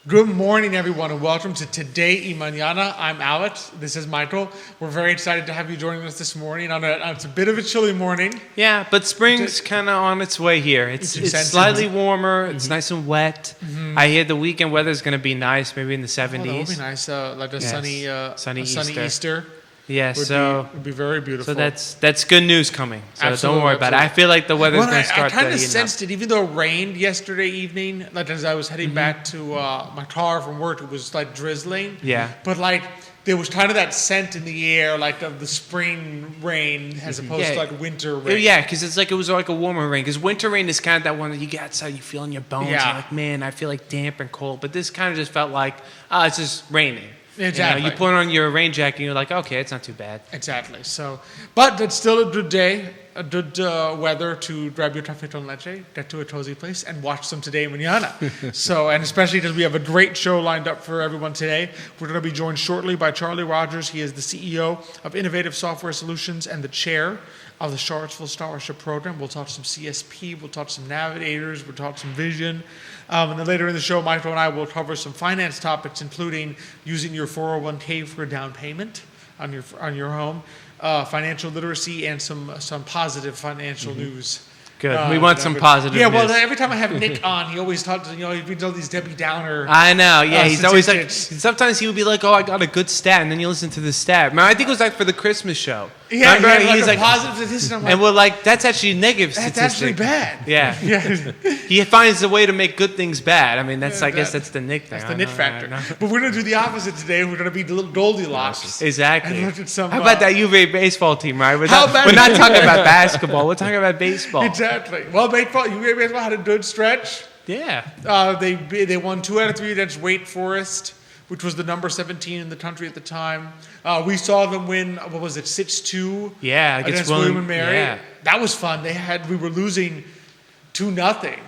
Good morning, everyone, and welcome to Today y Mañana. I'm Alex. This is Michael. We're very excited to have you joining us this morning. It's a bit of a chilly morning. Yeah, but spring's kind of on its way here. It's slightly warmer. It's nice and wet. Mm-hmm. I hear the weekend weather is going to be nice, maybe in the 70s. Oh, that would be nice, like a sunny Easter. Yeah, it would be very beautiful. So that's good news coming. So absolutely, don't worry about it. I feel like the weather's going to start to I kind of sensed it, even though it rained yesterday evening. Like as I was heading back to my car from work, it was like drizzling. Yeah. But like there was kind of that scent in the air, like of the spring rain as opposed to like winter rain. Yeah, because it was like a warmer rain. Because winter rain is kind of that one that you get outside, you feel in your bones. Yeah. You're like, man, I feel like damp and cold. But this kind of just felt like, it's just raining. Exactly. You put on your rain jacket and you're like, okay, it's not too bad. Exactly. So, but it's still a good day, a good weather to grab your café con leche, get to a cozy place, and watch some Today Mañana. So, and especially because we have a great show lined up for everyone today. We're going to be joined shortly by Charlie Rogers. He is the CEO of Innovative Software Solutions and the chair of the Charlottesville Scholarship Program. We'll talk some CSP, we'll talk some navigators, we'll talk some vision. And then later in the show, Michael and I will cover some finance topics, including using your 401k for a down payment on your home, financial literacy, and some positive financial news. Good. We want some positive news. Yeah, well, every time I have Nick on, he always talks, he reads all these Debbie Downer. I know, yeah. He's always like, sometimes he would be like, oh, I got a good stat, and then you listen to the stat. Man, I think it was like for the Christmas show. Yeah, remember? He's like positive statistic. And we're like, that's actually a negative statistic. That's actually bad. Yeah. He finds a way to make good things bad. I mean, I guess that's the Nick thing. That's the Nick factor. But we're going to do the opposite today. We're going to be the little Goldilocks. Exactly. And look at some, how about that UVA baseball team, right? We're not talking about basketball. We're talking about baseball. Exactly. Well, UVA baseball had a good stretch. Yeah. They won 2 out of 3 against Wake Forest, which was the number 17 in the country at the time. We saw them win, 6-2? Yeah, against William and Mary. Yeah. That was fun. We were losing 2-0,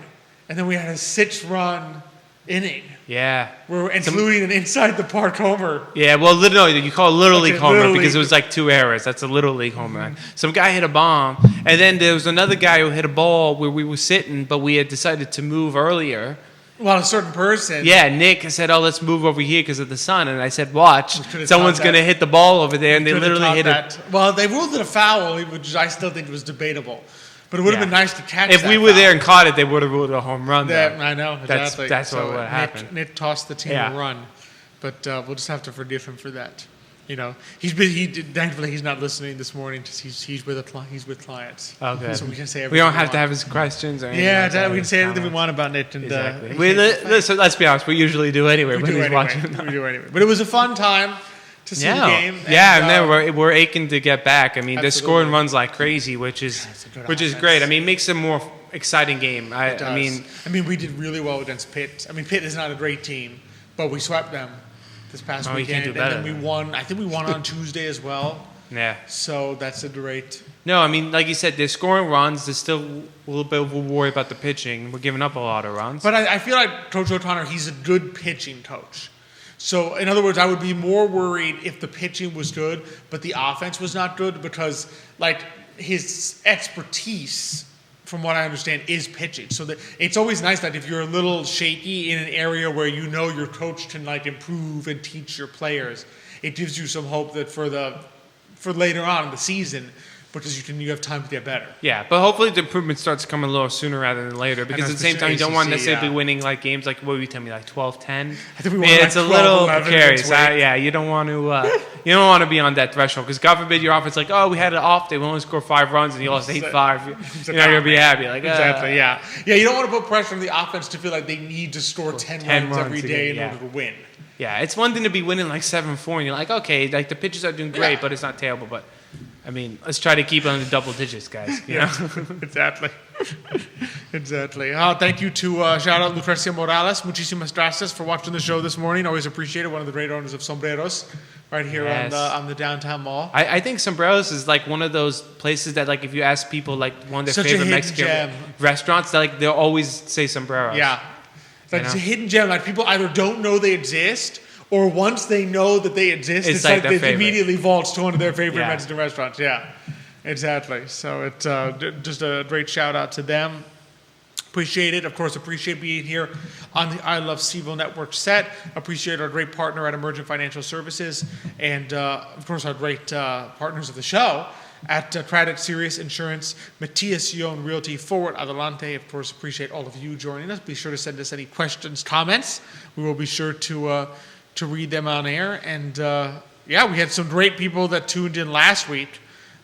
and then we had a 6-run inning. Yeah. Including an inside the park homer. Yeah, well, no, you call it Little League home run because it was like 2 errors. That's a Little League home run. Some guy hit a bomb, and then there was another guy who hit a ball where we were sitting, but we had decided to move earlier. Well, a certain person. Yeah, Nick said, oh, let's move over here because of the sun. And I said, watch, someone's going to hit the ball over there. And they literally hit it. Well, they ruled it a foul, which I still think was debatable. But it would have been nice to catch if we were there and caught it, they would have ruled a home run. I know, exactly. That's what would happen. Nick tossed the team a run. But we'll just have to forgive him for that. Thankfully he's not listening this morning because he's with clients. Okay. So we can say everything we don't have to have his questions. Or we can say anything we want about Nick. And, exactly. Let's be honest. We usually do anyway when he's watching. We do anyway. But it was a fun time to see the game. And then we're aching to get back. I mean, they're scoring runs like crazy, which is great. I mean, it makes it a more exciting game. I mean, we did really well against Pitt. I mean, Pitt is not a great team, but we swept them this past weekend. You can't do better. And then we won. I think we won on Tuesday as well. Yeah. So that's a great. No, I mean, like you said, they're scoring runs. There's still a little bit of a worry about the pitching. We're giving up a lot of runs. But I feel like Coach O'Connor, he's a good pitching coach. So, in other words, I would be more worried if the pitching was good, but the offense was not good because, like, his expertise, from what I understand, is pitching. So it's always nice that if you're a little shaky in an area where you know your coach can, like, improve and teach your players, it gives you some hope that for later on in the season, because you have time to get better. Yeah, but hopefully the improvement starts coming a little sooner rather than later. Because at the same time, you don't want to necessarily be winning like games like what would you tell me, like 12-10. I think we won it's a little precarious. Yeah, you don't want to be on that threshold because God forbid your offense like, oh, we had an off day, we only scored 5 runs and you lost 8-5. You're not gonna be happy. Like exactly, yeah. You don't want to put pressure on the offense to feel like they need to score 10 runs every day in order to win. Yeah, it's one thing to be winning like 7-4 and you're like, okay, like the pitchers are doing great, but it's not terrible, but. I mean, let's try to keep it on the double digits, guys. You know? Exactly. Exactly. Thank you to shout out Lucrecia Morales. Muchísimas gracias for watching the show this morning. Always appreciate it. One of the great owners of Sombreros right here on the downtown mall. I think Sombreros is like one of those places that, like, if you ask people, like, one of their favorite Mexican restaurants, they'll always say Sombreros. Yeah. It's a hidden gem. Like, people either don't know they exist or once they know that they exist, it's like they immediately vaults to one of their favorite Mexican restaurants. Yeah, exactly. So it's just a great shout out to them. Appreciate it. Of course, appreciate being here on the I Love CVille Network set. Appreciate our great partner at Emergent Financial Services. And, of course, our great partners of the show at Craddock Serious Insurance, Matthias, Realty, Forward, Adelante. Of course, appreciate all of you joining us. Be sure to send us any questions, comments. We will be sure to read them on air. And, we had some great people that tuned in last week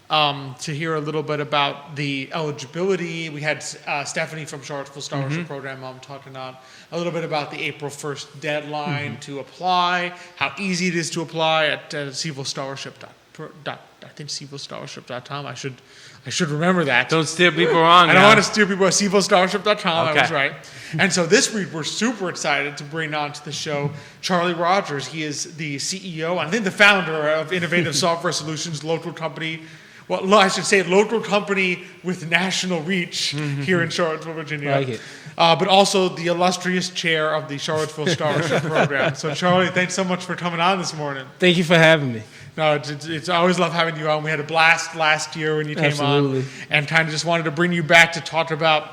to hear a little bit about the eligibility. We had Stephanie from Charlottesville Scholarship Program talking on a little bit about the April 1st deadline to apply, how easy it is to apply at CVilleScholarship.com. I should remember that. Don't steer people wrong. I don't want to steer people at CVilleScholarship.com. Okay. I was right. And so this week we're super excited to bring on to the show Charlie Rogers. He is the CEO and I think the founder of Innovative Software Solutions, local company. Well, I should say local company with national reach here in Charlottesville, Virginia. Like it. But also the illustrious chair of the Charlottesville Scholarship Program. So Charlie, thanks so much for coming on this morning. Thank you for having me. No, it's I always love having you on. We had a blast last year when you came Absolutely. on, and kind of just wanted to bring you back to talk about,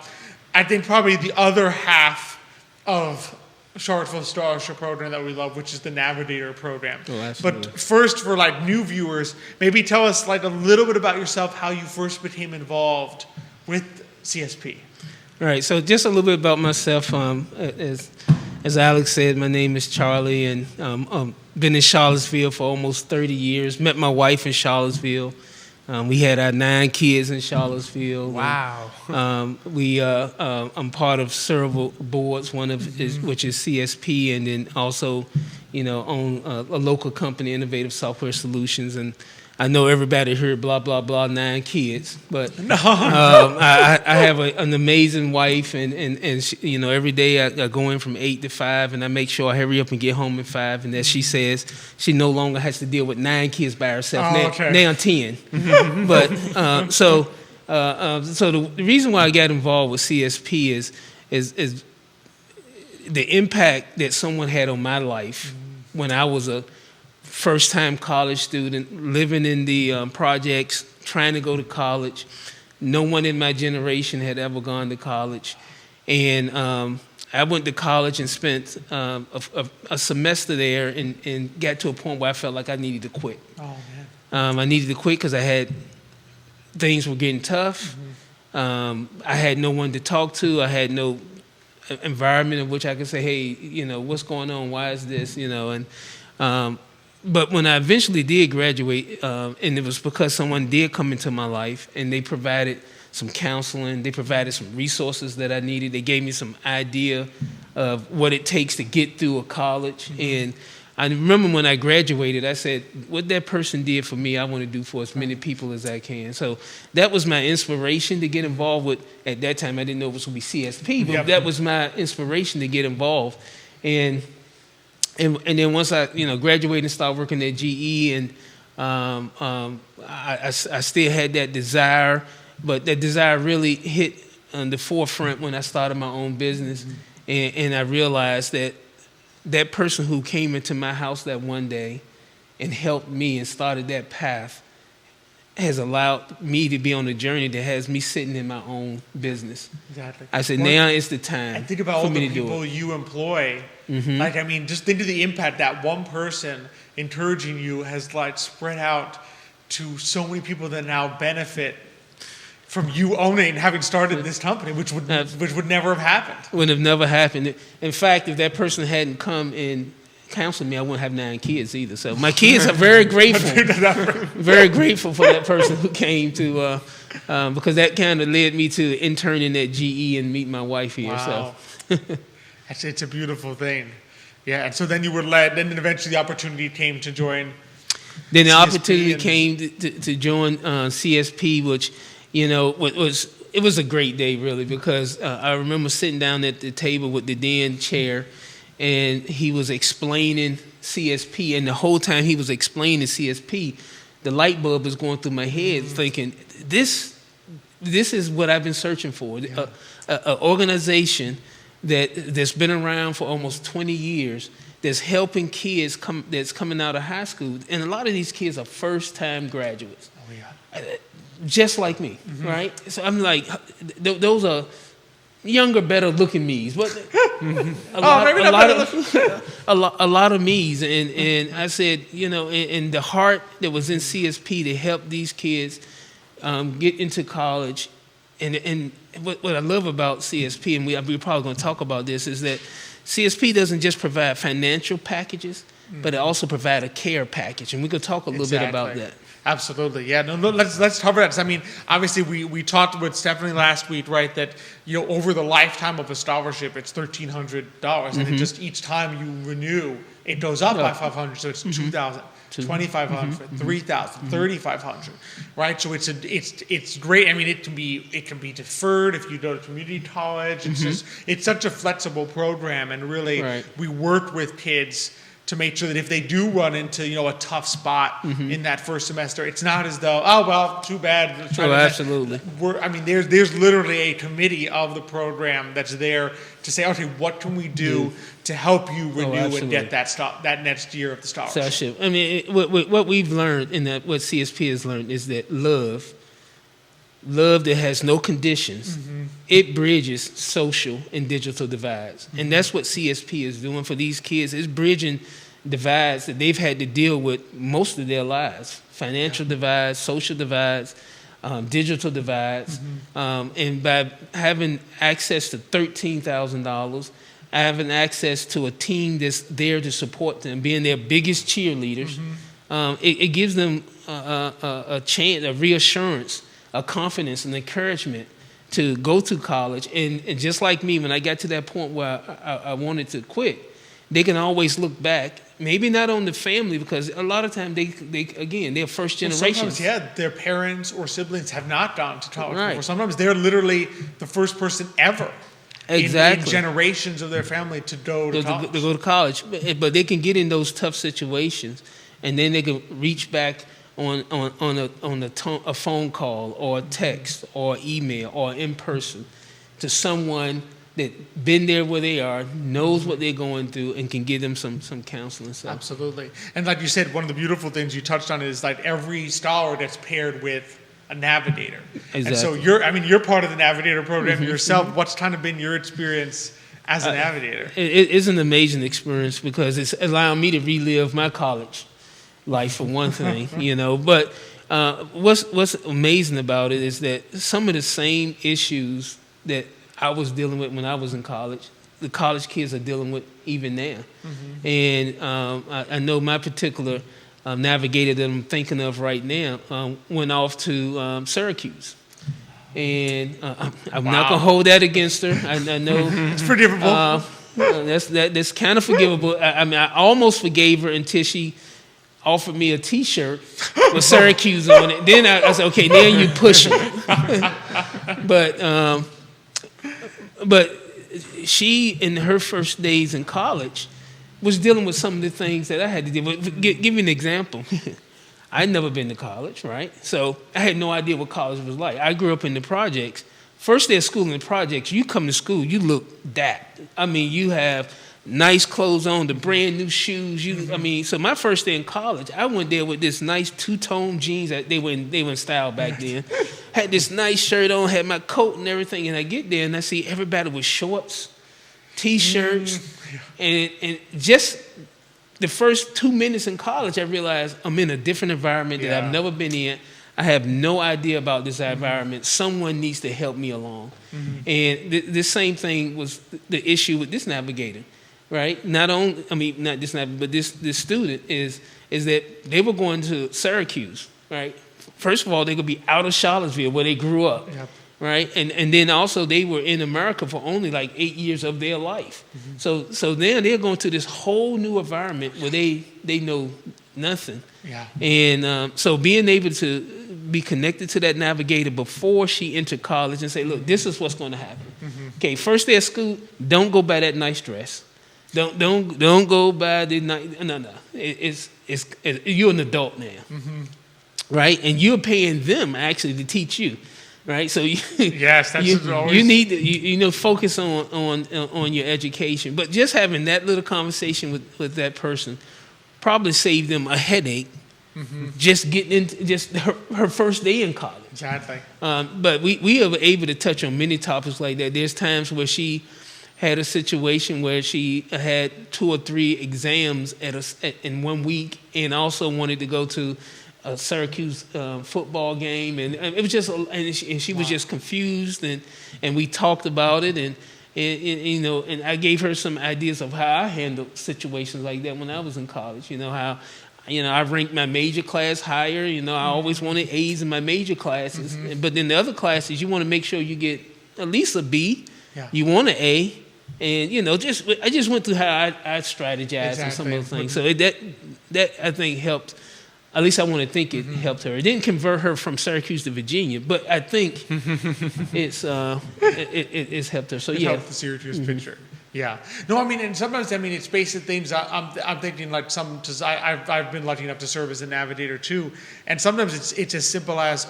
I think probably the other half of Charlottesville Scholarship Program that we love, which is the Navigator program. Oh, absolutely. But first, for like new viewers, maybe tell us like a little bit about yourself, how you first became involved with CSP. All right, so just a little bit about myself. As Alex said, my name is Charlie, and been in Charlottesville for almost 30 years. Met my wife in Charlottesville. We had our 9 kids in Charlottesville. Wow. I'm part of several boards, one of which is CSP, and then also, own a local company, Innovative Software Solutions. And I know everybody heard blah, blah, blah, 9 kids, but I have an amazing wife, and she, every day I go in from 8 to 5, and I make sure I hurry up and get home at 5, and as she says, she no longer has to deal with 9 kids by herself. Now I'm 10. But so the reason why I got involved with CSP is the impact that someone had on my life when I was a first-time college student, living in the projects, trying to go to college. No one in my generation had ever gone to college. And I went to college and spent a semester there and got to a point where I felt like I needed to quit. Oh, man. I needed to quit because things were getting tough. I had no one to talk to. I had no environment in which I could say, hey, what's going on? Why is this? But when I eventually did graduate, and it was because someone did come into my life and they provided some counseling, they provided some resources that I needed. They gave me some idea of what it takes to get through a college. And I remember when I graduated, I said, what that person did for me, I want to do for as many people as I can. So that was my inspiration to get involved with. At that time, I didn't know it was going to be CSP, but that was my inspiration to get involved. And then once I graduated and started working at GE, and I still had that desire, but that desire really hit on the forefront when I started my own business, and I realized that person who came into my house that one day and helped me and started that path has allowed me to be on a journey that has me sitting in my own business. Exactly. I said, now is the time. And think about all the people you employ. Just think of the impact that one person encouraging you has spread out to so many people that now benefit from you owning and having started this company, which would never have happened. Would have never happened. In fact, if that person hadn't come and counseled me, I wouldn't have 9 kids either. So my kids are very grateful, very grateful for that person who came to, because that kind of led me to interning at GE and meet my wife here. Wow. So. It's a beautiful thing. Yeah, and so then you were led, then eventually the opportunity came to join. Then the CSP opportunity came to join CSP, which, it was a great day, really, because I remember sitting down at the table with the then chair, and he was explaining CSP, and the whole time he was explaining CSP, the light bulb was going through my head, thinking, this is what I've been searching for, an organization that's been around for almost 20 years, that's helping kids that's coming out of high school, and a lot of these kids are first-time graduates. Oh, yeah. Just like me, right? So I'm like, those are younger, better looking me's, but a lot of me's, and I said, and the heart that was in CSP to help these kids get into college, and what I love about CSP, and we're probably going to talk about this, is that CSP doesn't just provide financial packages, but it also provide a care package, and we're going to talk a little bit about that. Absolutely, yeah. No, let's cover that. I mean, obviously, we talked with Stephanie last week, right? That over the lifetime of a scholarship, it's $1,300, and it just each time you renew, it goes up by $500. So it's $2,000, $2,500, $3,000, $3,500, right? So it's great. I mean, it can be deferred if you go to community college. It's it's such a flexible program, and really, we work with kids to make sure that if they do run into a tough spot in that first semester, it's not as though, oh well, too bad. Absolutely. There's literally a committee of the program that's there to say, okay, what can we do to help you renew and get that next year of the scholarship? I mean, what we've learned, and what CSP has learned, is that love that has no conditions, it bridges social and digital divides. And that's what CSP is doing for these kids. It's bridging divides that they've had to deal with most of their lives. Financial divides, social divides, digital divides. And by having access to $13,000, having access to a team that's there to support them, being their biggest cheerleaders, it gives them a chance, a reassurance, a confidence and encouragement to go to college. And just like me, when I got to that point where I wanted to quit, they can always look back, maybe not on the family, because a lot of times they're first generation. Sometimes, their parents or siblings have not gone to college before. Sometimes they're literally the first person ever in generations of their family to go to college. To go to college. But they can get in those tough situations, and then they can reach back on a phone call or a text or email or in person to someone that been there where they are, knows what they're going through, and can give them some counseling. So. Absolutely. And like you said, one of the beautiful things you touched on is like every scholar gets paired with a navigator. Exactly. And so you're part of the navigator program yourself. What's kind of been your experience as a navigator? It's an amazing experience because it's allowing me to relive my college life for one thing, But what's amazing about it is that some of the same issues that I was dealing with when I was in college, the college kids are dealing with even now. And I know my particular navigator that I'm thinking of right now went off to Syracuse. And I'm not going to hold that against her. I know it's forgivable. That's kind of forgivable. I almost forgave her until she offered me a T-shirt with Syracuse on it. Then I said, okay, then you push it. But she, in her first days in college, was dealing with some of the things that I had to deal with. Give you an example. I'd never been to college, right? So I had no idea what college was like. I grew up in the projects. First day of school in the projects, you come to school, you look that. I mean, you have nice clothes on, the brand new shoes. So my first day in college, I went there with this nice two-tone jeans that they were in style back then. Had this nice shirt on, had my coat and everything, and I get there and I see everybody with shorts, T-shirts, and just the first 2 minutes in college, I realized I'm in a different environment that I've never been in. I have no idea about this environment. Someone needs to help me along. And the same thing was the issue with this navigator. Right? Not this student is that they were going to Syracuse, right? First of all, they could be out of Charlottesville where they grew up, right? And then also they were in America for only like 8 years of their life. So then they're going to this whole new environment where they know nothing. And so being able to be connected to that navigator before she entered college and say, look, this is what's going to happen. Okay, first day of school, don't go buy that nice dress. Don't go by the night. No. It's you're an adult now, right? And you're paying them actually to teach you, right? So you need to focus on your education. But just having that little conversation with that person probably saved them a headache just getting into just her first day in college. Exactly. But we are able to touch on many topics like that. There's times where she had a situation where she had 2 or 3 exams in 1 week, and also wanted to go to a Syracuse football game, and it was just, and she was just confused, and we talked about it, and and I gave her some ideas of how I handled situations like that when I was in college. How I ranked my major class higher. I always wanted A's in my major classes, but then the other classes you want to make sure you get at least a B. Yeah. You want an A. And I just went through how I strategized on some of those things. So that I think helped. At least I want to think it helped her. It didn't convert her from Syracuse to Virginia, but I think it's helped her. So it helped the Syracuse picture. Yeah. No, and sometimes it's basic things. I'm thinking like I've been lucky enough to serve as a navigator too, and sometimes it's as simple as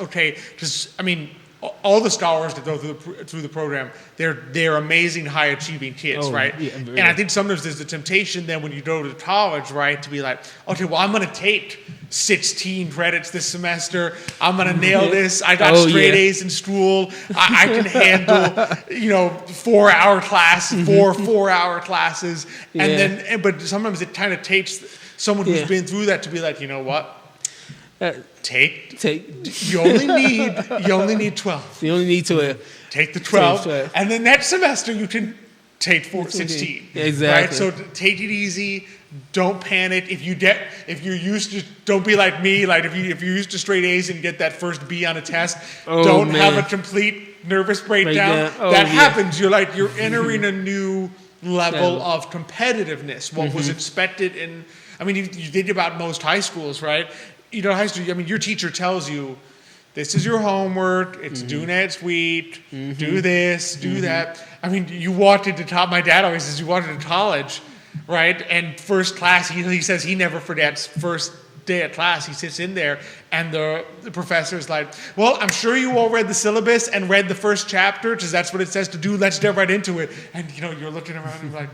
all the scholars that go through the program, they're amazing, high achieving kids, right? Yeah, and I think sometimes there's the temptation then when you go to college, right, to be like, okay, well, I'm going to take 16 credits this semester. I'm going to nail this. I got straight A's in school. I can handle 4-hour class, 4-hour classes, and but sometimes it kind of takes someone who's been through that to be like, you know what? Take. You only need 12. You only need 12. Take the 12, and then next semester you can take 16. Exactly. Right. So take it easy. Don't panic. If you're used to, don't be like me. Like if you're used to straight A's and get that first B on a test, don't have a complete nervous breakdown. That happens. You're entering a new level of competitiveness. What was expected you think about most high schools, right? High school, your teacher tells you, this is your homework, it's due next week, do this, do that. You walked into my dad always says, you walked into college, right? And first class, he says he never forgets first day of class. He sits in there, and the professor's like, well, I'm sure you all read the syllabus and read the first chapter, because that's what it says to do. Let's get right into it. And, you're looking around and you're like,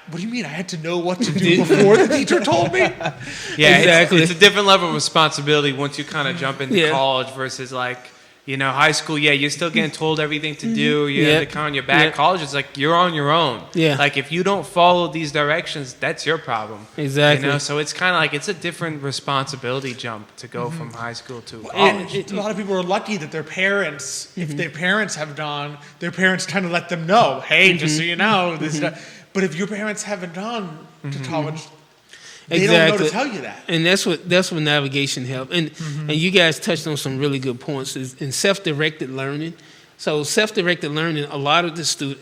what do you mean? I had to know what to do before the teacher told me? Yeah, exactly. It's a different level of responsibility once you kind of jump into college versus high school. Yeah, you're still getting told everything to do. You have to count on your back. College is like you're on your own. Yeah. Like if you don't follow these directions, that's your problem. Exactly. So it's kind of like it's a different responsibility jump to go from high school to college. A lot of people are lucky that their parents, if their parents have gone, their parents kind of let them know, hey, just so you know, this. But if your parents haven't gone to college, they don't know to tell you that. And that's what navigation helped. And you guys touched on some really good points in self-directed learning. So self-directed learning, a lot of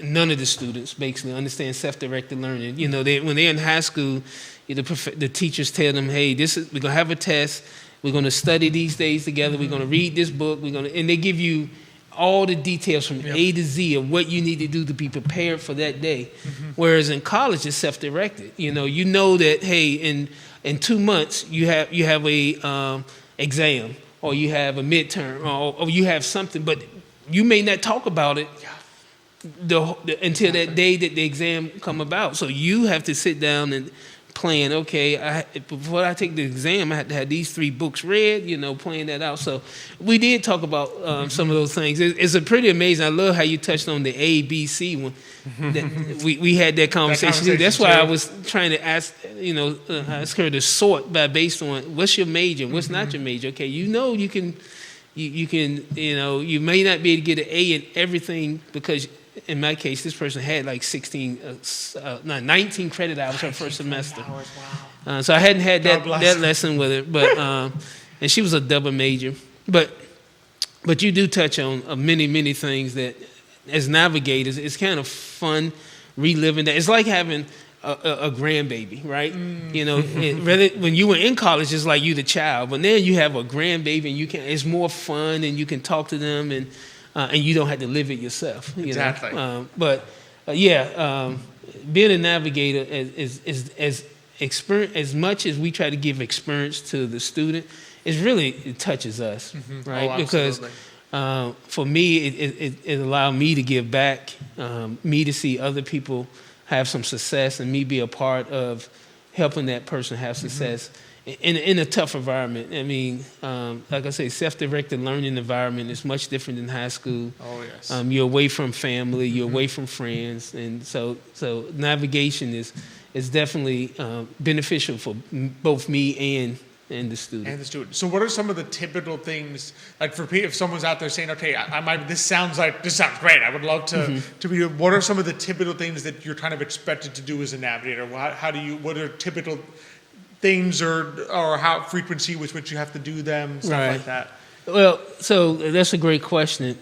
none of the students basically understand self-directed learning. When they're in high school, the teachers tell them, hey, we're gonna have a test. We're gonna study these days together. We're gonna read this book. And they give you all the details from A to Z of what you need to do to be prepared for that day. Whereas in college, it's self-directed. You know that, hey, in 2 months, you have a exam, or you have a midterm, or you have something, but you may not talk about it until that day that the exam come about. So you have to sit down and plan, okay, before I take the exam, I had to have these 3 books read, playing that out. So we did talk about some of those things. It's a pretty amazing. I love how you touched on the A, B, C one. We had that conversation too. That's why I was trying to ask, ask her to sort based on what's your major, what's not your major. Okay, you can, you may not be able to get an A in everything because in my case, this person had like 19 credit hours her first semester. Wow. So I hadn't had that lesson with her, but and she was a double major. But you do touch on many, many things that, as navigators, it's kind of fun reliving that. It's like having a grandbaby, right? When you were in college, it's like you the child, but then you have a grandbaby, and it's more fun, and you can talk to them, and you don't have to live it yourself. Exactly. Being a navigator is as much as we try to give experience to the student, it touches us, right? Because for me, it allowed me to give back, me to see other people have some success, and me be a part of helping that person have success. in a tough environment. I mean, like I say, self-directed learning environment is much different than high school. Oh, yes. You're away from family, you're away from friends, and so navigation is definitely beneficial for both me and the student. So what are some of the typical things, like for people, if someone's out there saying, okay, this sounds great, I would love to be, what are some of the typical things that you're kind of expected to do as a navigator? What are typical things or how frequency with which you have to do them, stuff like that? Well, so that's a great question.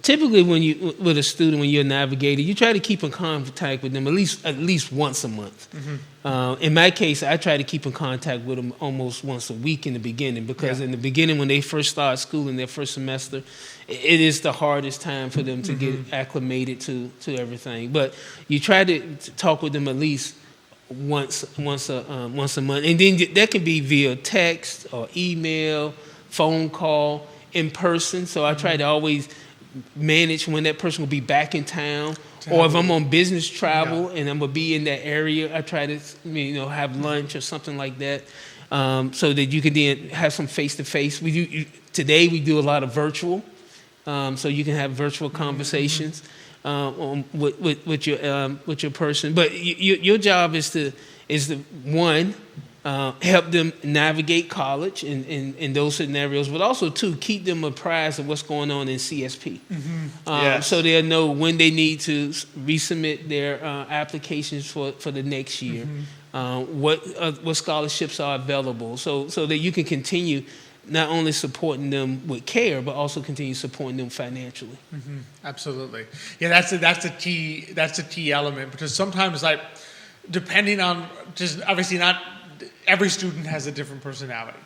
Typically, with a student, when you're a navigator, you try to keep in contact with them at least once a month. In my case, I try to keep in contact with them almost once a week in the beginning, because in the beginning, when they first start school in their first semester, it is the hardest time for them to get acclimated to everything. But you try to talk with them at least once a month, and then that can be via text or email, phone call, in person. So I try to always manage when that person will be back in town, or if I'm on business travel and I'm gonna be in that area, I try to have lunch or something like that, so that you can then have some face-to-face. Today we do a lot of virtual, so you can have virtual conversations with your person. But your job is to one, help them navigate college in those scenarios, but also, two, keep them apprised of what's going on in CSP. So they'll know when they need to resubmit their applications for the next year, what scholarships are available, so that you can continue not only supporting them with care, but also continue supporting them financially. Absolutely. Yeah, that's a key element, because sometimes, like, depending on, just obviously not every student has a different personality.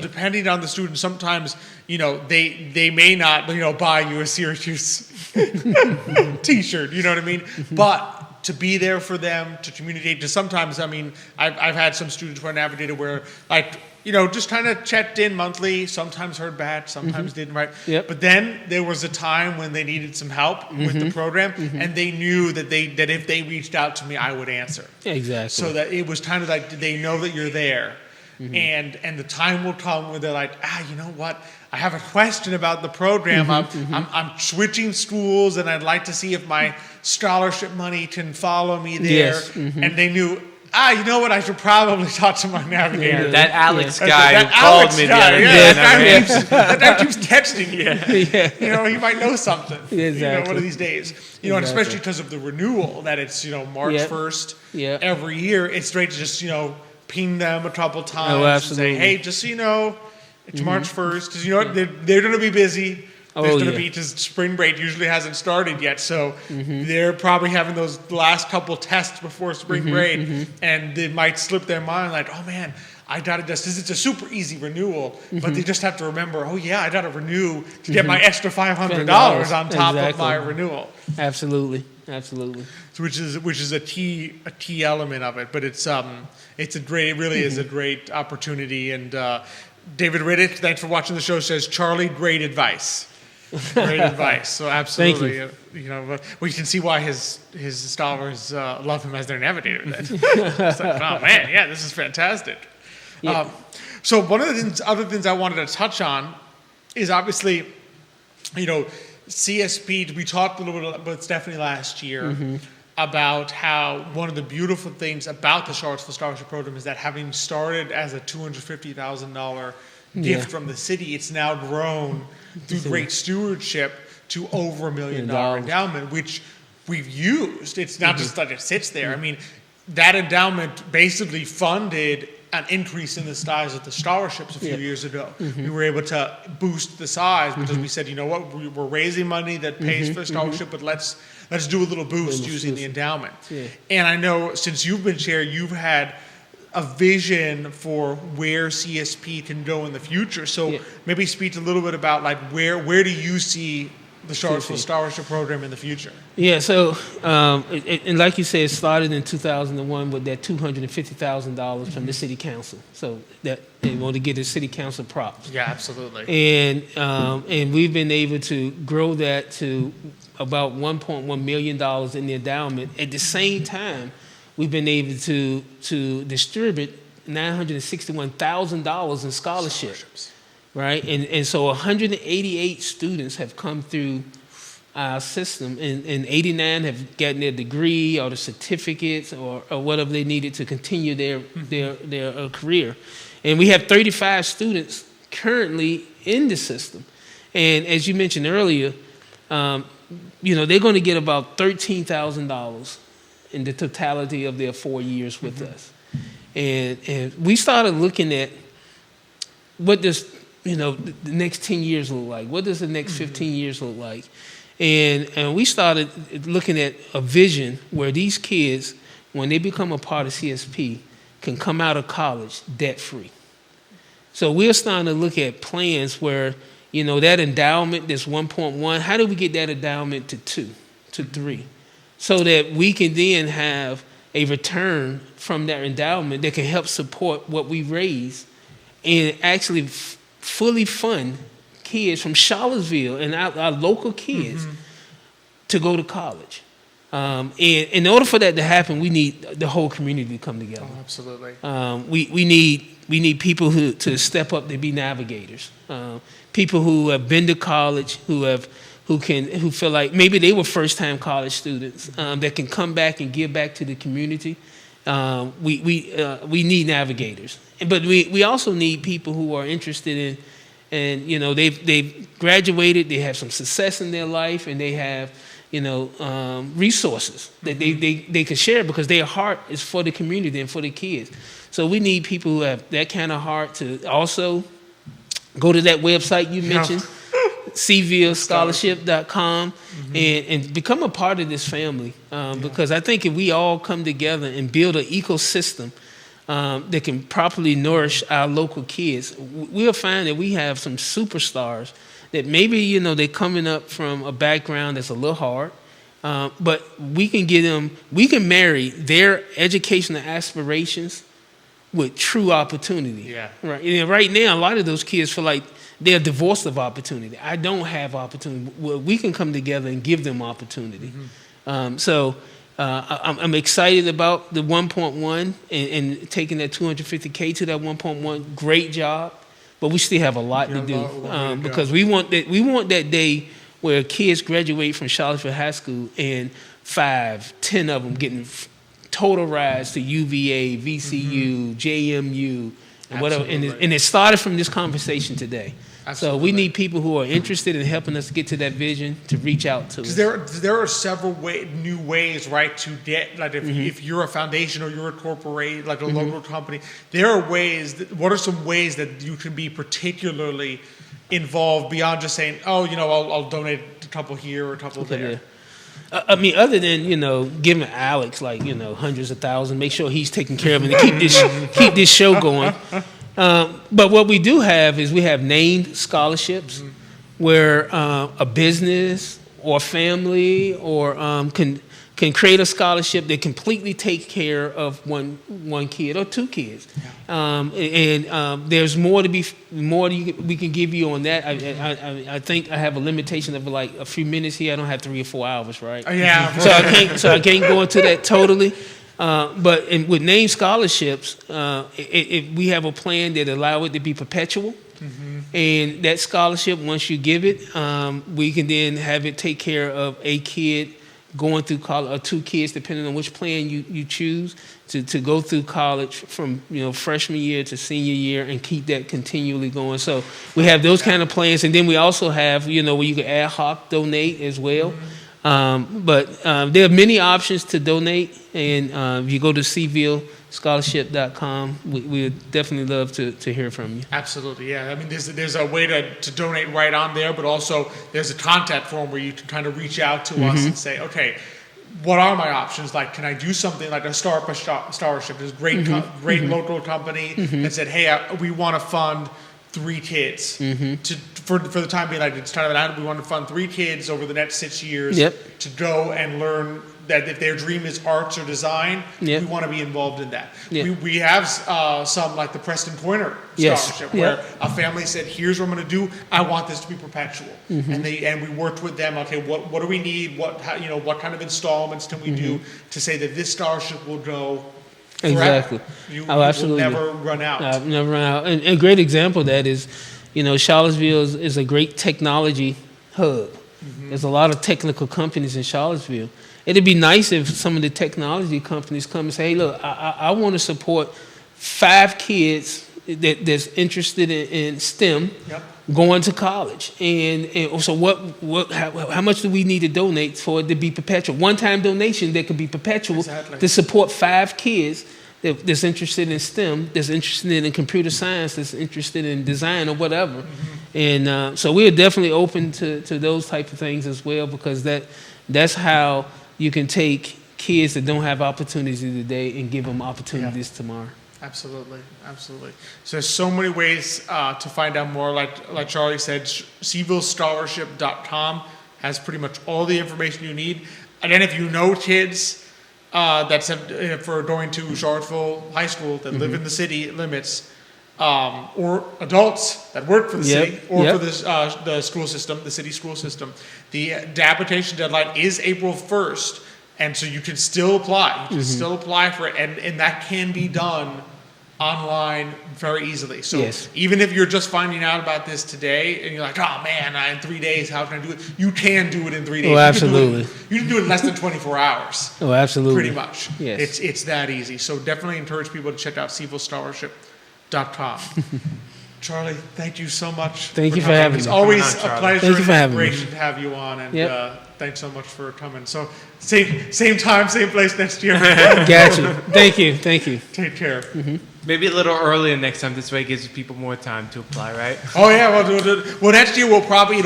Depending on the student, sometimes, they may not, buy you a Syracuse t-shirt, you know what I mean? But to be there for them, to communicate, to sometimes, I've had some students who are navigated where, like, just kind of checked in monthly, sometimes heard back, sometimes didn't, right? But then there was a time when they needed some help with the program, and they knew that if they reached out to me, I would answer. Exactly. So that it was kind of like, they know that you're there. And the time will come where they're like, you know what? I have a question about the program. I'm switching schools, and I'd like to see if my scholarship money can follow me there. And they knew, you know what? I should probably talk to my navigator. That Alex guy who called me the other day. That guy keeps texting you. He might know something. One of these days. And especially because of the renewal, that it's March 1st every year. It's great to just ping them a couple times and say, hey, just so you know, it's March 1st, because they're going to be busy. There's going to be, because spring break usually hasn't started yet, so they're probably having those last couple tests before spring break, and they might slip their mind like, oh man, I got to this is a super easy renewal, but they just have to remember, I got to renew to get my extra $500 on top of my renewal. Absolutely. So which is a key element of it, but it's a great opportunity. And David Riddick, thanks for watching the show, says, Charlie, great advice. Great advice. So absolutely, we can see why his scholars love him as their navigator. Then. It's like, oh man, yeah, this is fantastic. So one of the other things I wanted to touch on is obviously, CSP. We talked a little bit about Stephanie last year about how one of the beautiful things about the Charlottesville Scholarship Program is that, having started as a $250,000 gift from the city, it's now grown through great stewardship to over $1 million endowment, which we've used. It's not just that it sits there. That endowment basically funded an increase in the size of the scholarships a few years ago. We were able to boost the size because we said, you know what, we're raising money that pays for the scholarship, but let's do a little boost using the endowment. And I know since you've been chair, you've had a vision for where CSP can go in the future. So maybe speak a little bit about, like, where do you see the Charlottesville Scholarship Program in the future? Yeah, so and like you said, it started in 2001 with that $250,000 from the city council. So that they want to get the city council props. Yeah, absolutely. And we've been able to grow that to about $1.1 million in the endowment. At the same time, we've been able to distribute $961,000 in scholarships. Right? And so 188 students have come through our system, and 89 have gotten their degree or the certificates or whatever they needed to continue their career. And we have 35 students currently in the system. And as you mentioned earlier, they're going to get about $13,000 in the totality of their 4 years with us. And we started looking at what does the next 10 years look like? What does the next 15 years look like? And we started looking at a vision where these kids, when they become a part of CSP, can come out of college debt-free. So we're starting to look at plans where, that endowment that's 1.1, how do we get that endowment to 2, to 3? So that we can then have a return from that endowment that can help support what we raise and actually fully fund kids from Charlottesville and our local kids to go to college. And in order for that to happen, we need the whole community to come together. Oh, absolutely. We need people to step up to be navigators. People who have been to college, who feel like maybe they were first-time college students that can come back and give back to the community. We need navigators, but we also need people who are interested in. And they've graduated, they have some success in their life, and they have resources that they can share because their heart is for the community and for the kids. So we need people who have that kind of heart to also go to that website you mentioned, CVilleScholarship.com, and become a part of this family. Because I think if we all come together and build an ecosystem that can properly nourish our local kids, we'll find that we have some superstars that maybe, they're coming up from a background that's a little hard, but we can marry their educational aspirations with true opportunity. Yeah. Right. Right now, a lot of those kids feel like they're divorced of opportunity. I don't have opportunity. Well, we can come together and give them opportunity. So I'm excited about the 1.1 and taking that $250K to that 1.1. Great job, but we still have a lot to do because we want that day where kids graduate from Charlottesville High School and 5-10 of them getting total rides to UVA, VCU, JMU, and whatever. And it started from this conversation today. Absolutely. So we need people who are interested in helping us get to that vision to reach out to us. There are several new ways, right, to get, like if you're a foundation or you're a corporate, like a local company, there are ways, what are some ways that you can be particularly involved beyond just saying, I'll donate a couple here or a couple there? Yeah. Other than, giving Alex hundreds of thousands, make sure he's taking care of it and keep this show going. But what we do have is we have named scholarships where a business or family or can create a scholarship that completely takes care of one kid or two kids. And there's more we can give you on that. I think I have a limitation of like a few minutes here. I don't have 3 or 4 hours, right? Yeah. So I can't go into that totally. But with named scholarships, we have a plan that allow it to be perpetual. And that scholarship, once you give it, we can then have it take care of a kid going through college, or 2 kids, depending on which plan you choose, to go through college from freshman year to senior year and keep that continually going. So we have those kind of plans, and then we also have where you can ad hoc donate as well. But there are many options to donate, and if you go to CVilleScholarship.com, we would definitely love to hear from you. Absolutely, yeah. I mean, there's a way to donate right on there, but also there's a contact form where you can kind of reach out to us and say, okay, what are my options? Like, can I do something like a startup scholarship? There's great local company that said, hey, we want to fund 3 kids for the time being. Like, it's kind of we want to fund 3 kids over the next 6 years to go and learn that if their dream is arts or design, we want to be involved in that. We have some like the Preston Pointer scholarship where a family said, here's what I'm going to do. I want this to be perpetual. And we worked with them. Okay, what do we need? What kind of installments can we do to say that this scholarship will go Exactly. You absolutely. will never run out. Never run out. And a great example of that is, Charlottesville is a great technology hub. Mm-hmm. There's a lot of technical companies in Charlottesville. It'd be nice if some of the technology companies come and say, hey, look, I want to support 5 kids that's interested in STEM going to college. And so how much do we need to donate for it to be perpetual? One-time donation that could be perpetual to support 5 kids that's interested in STEM, that's interested in computer science, that's interested in design or whatever. Mm-hmm. And so we're definitely open to those type of things as well, because that's how you can take kids that don't have opportunities today and give them opportunities tomorrow. Absolutely. So there's so many ways to find out more. Like Charlie said, CVilleScholarship.com has pretty much all the information you need. And then if you know kids for going to Charlottesville High School that live in the city limits, or adults that work for the city or for the school system, the city school system, the application deadline is April 1st. And so you can still apply. You can still apply for it, and that can be done online very easily. So even if you're just finding out about this today, and you're like, oh man, in 3 days, how can I do it? You can do it in 3 days. Oh, absolutely. You can do it in less than 24 hours. Oh, absolutely. Pretty much. Yes. It's that easy. So definitely encourage people to check out CVilleScholarship.com. Charlie, thank you so much. Thank you for having me. It's always a pleasure. Thank you for having me. Great to have you on, and thanks so much for coming. So same time, same place next year. Got you. Thank you. Take care. Mm-hmm. Maybe a little earlier next time. This way it gives people more time to apply, right? Oh yeah. Well, next year we'll probably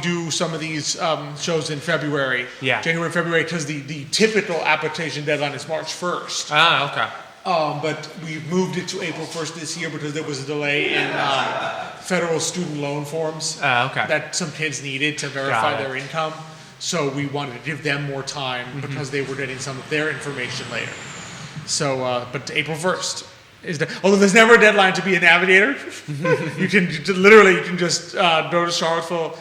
do some of these shows in February. Yeah. January, February, because the typical application deadline is March 1st. Ah, okay. But we moved it to April 1st this year because there was a delay in federal student loan forms that some kids needed to verify their income. So we wanted to give them more time because they were getting some of their information later. So, but April 1st is although there's never a deadline to be a navigator. you can just go to Charlottesville.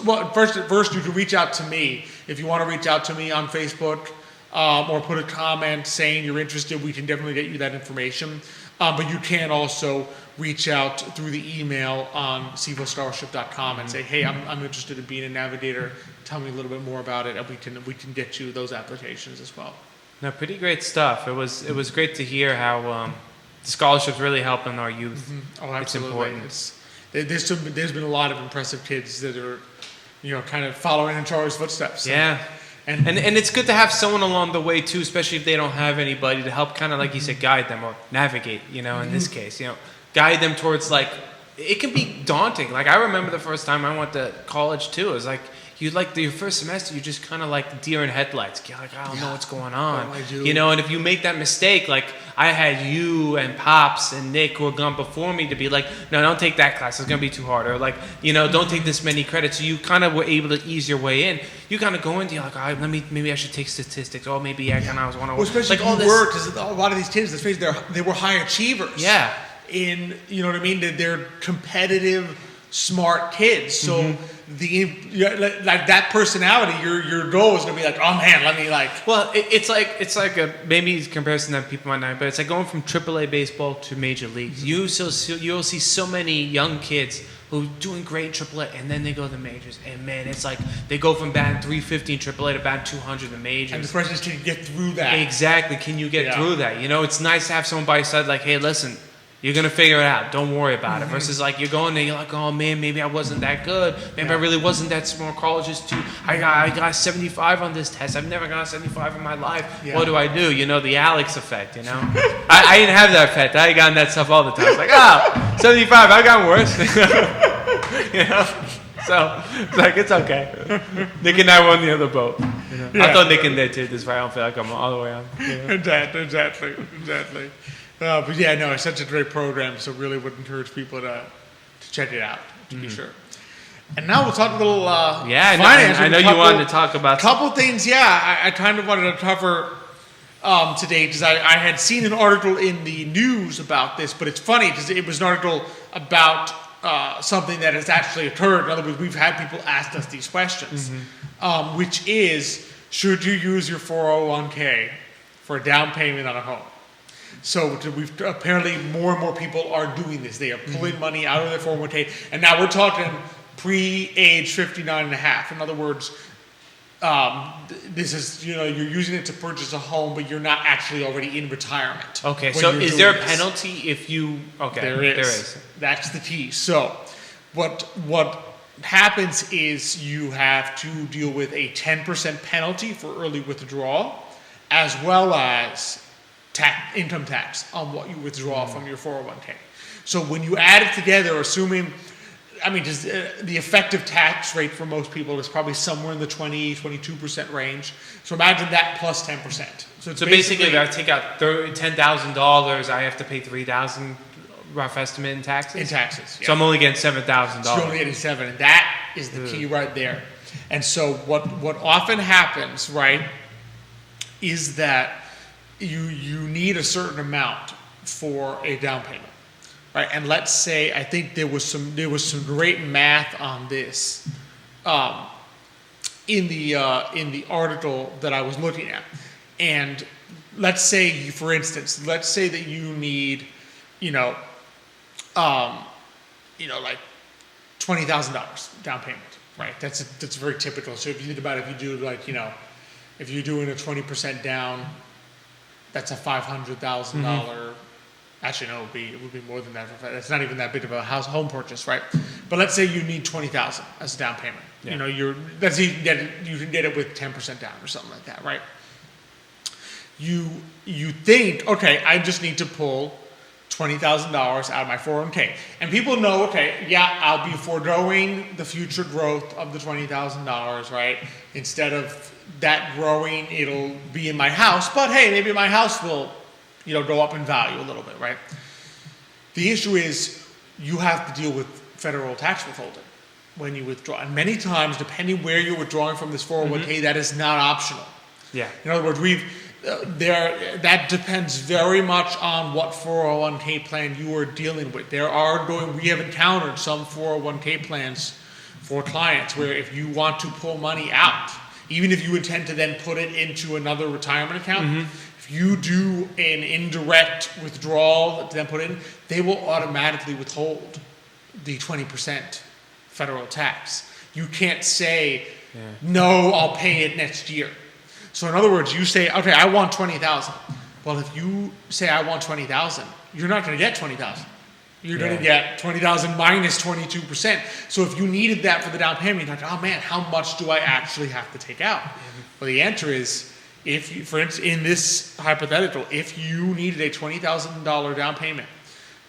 Well, first you can reach out to me if you want to reach out to me on Facebook. Or put a comment saying you're interested, we can definitely get you that information. But you can also reach out through the email on CVilleScholarship.com and say, hey, I'm interested in being a navigator. Tell me a little bit more about it, and we can get you those applications as well. No, pretty great stuff. It was great to hear how scholarships really helping our youth. Mm-hmm. Oh, absolutely. It's important. There's been a lot of impressive kids that are, kind of following in Charlie's footsteps. Yeah. And it's good to have someone along the way too, especially if they don't have anybody to help kind of, like you said, guide them or navigate, in this case, guide them towards, like, it can be daunting. Like, I remember the first time I went to college too. It was like, your first semester, you just kind of like deer in headlights. You're like, I don't know what's going on. And if you make that mistake, like I had you and Pops and Nick who were gone before me to be like, no, don't take that class. It's going to be too hard. Or like, don't take this many credits. So you kind of were able to ease your way in. You kind of go into, you're like, all right, maybe I should take statistics. Or maybe I kind of want to. Well, especially like all this. Because a lot of these kids, let's face it, they were high achievers. Yeah. You know what I mean? They're competitive, smart kids. So like that personality, your goal is gonna be like, oh man, let me like. Well, it's like a maybe comparison that people might not, but it's like going from AAA baseball to major leagues. You'll see so many young kids who are doing great in AAA, and then they go to the majors, and man, it's like they go from batting 350 in AAA to batting 200 in the majors. And the question is, can you get through that? Exactly, can you get through that? It's nice to have someone by your side like, hey, listen. You're going to figure it out. Don't worry about it. Versus like you're going there, you're like, oh man, maybe I wasn't that good. Maybe I really wasn't that smart. Colleges too. I got 75 on this test. I've never got 75 in my life. Yeah. What do? The Alex effect, I didn't have that effect. I gotten that stuff all the time. It's like, 75, I've gotten worse. So it's like, it's okay. Nick and I were on the other boat. I thought Nick and they did this, but I don't feel like I'm all the way on. Exactly. But yeah, no, it's such a great program, so really would encourage people to check it out, to be sure. And now we'll talk a little finance. I know you wanted to talk about a couple things. Yeah, I kind of wanted to cover today because I had seen an article in the news about this, but it's funny because it was an article about something that has actually occurred. In other words, we've had people ask us these questions, which is, should you use your 401k for a down payment on a home. So we've apparently more and more people are doing this. They are pulling money out of their 401k, and now we're talking pre-age 59 and a half. In other words, this is, you're using it to purchase a home, but you're not actually already in retirement. Okay, so is there a penalty if you? Okay, there is. That's the key. So what happens is you have to deal with a 10% penalty for early withdrawal, as well as income tax on what you withdraw from your 401k. So when you add it together, assuming, just the effective tax rate for most people is probably somewhere in the 22% range. So imagine that plus 10%. So basically, if I take out $10,000, I have to pay $3,000 rough estimate in taxes. In taxes, yeah. So I'm only getting $7,000. So you're only getting $7,000, and that is the key right there. And so what often happens, right, is that you need a certain amount for a down payment. Right, and let's say, I think there was some great math on this in the article that I was looking at. And let's say, for instance, that you need, like $20,000 down payment. Right, that's very typical. So if you think about it, if you're doing a 20% down, that's a $500,000. Actually, no, it would be more than that. It's not even that big of a home purchase, right? But let's say you need $20,000 as a down payment. Yeah. You can get it with 10% down or something like that, right? You think, okay, I just need to pull $20,000 out of my 401k, and people know, okay, yeah, I'll be foregoing the future growth of the $20,000, right? Instead of that growing, it'll be in my house, but hey, maybe my house will go up in value a little bit, right? The issue is you have to deal with federal tax withholding when you withdraw. And many times, depending where you're withdrawing from this 401k, that is not optional. Yeah. In other words, that depends very much on what 401k plan you are dealing with. We have encountered some 401k plans for clients where if you want to pull money out, even if you intend to then put it into another retirement account, you do an indirect withdrawal to then put in, they will automatically withhold the 20% federal tax. You can't say, no, I'll pay it next year. So in other words, you say, okay, I want $20,000. Well, if you say I want $20,000, you're not going to get $20,000. You're going to get $20,000 minus 22%. So if you needed that for the down payment, you're like, oh man, how much do I actually have to take out? Well, the answer is, if you, for instance, in this hypothetical, if you needed a $20,000 down payment,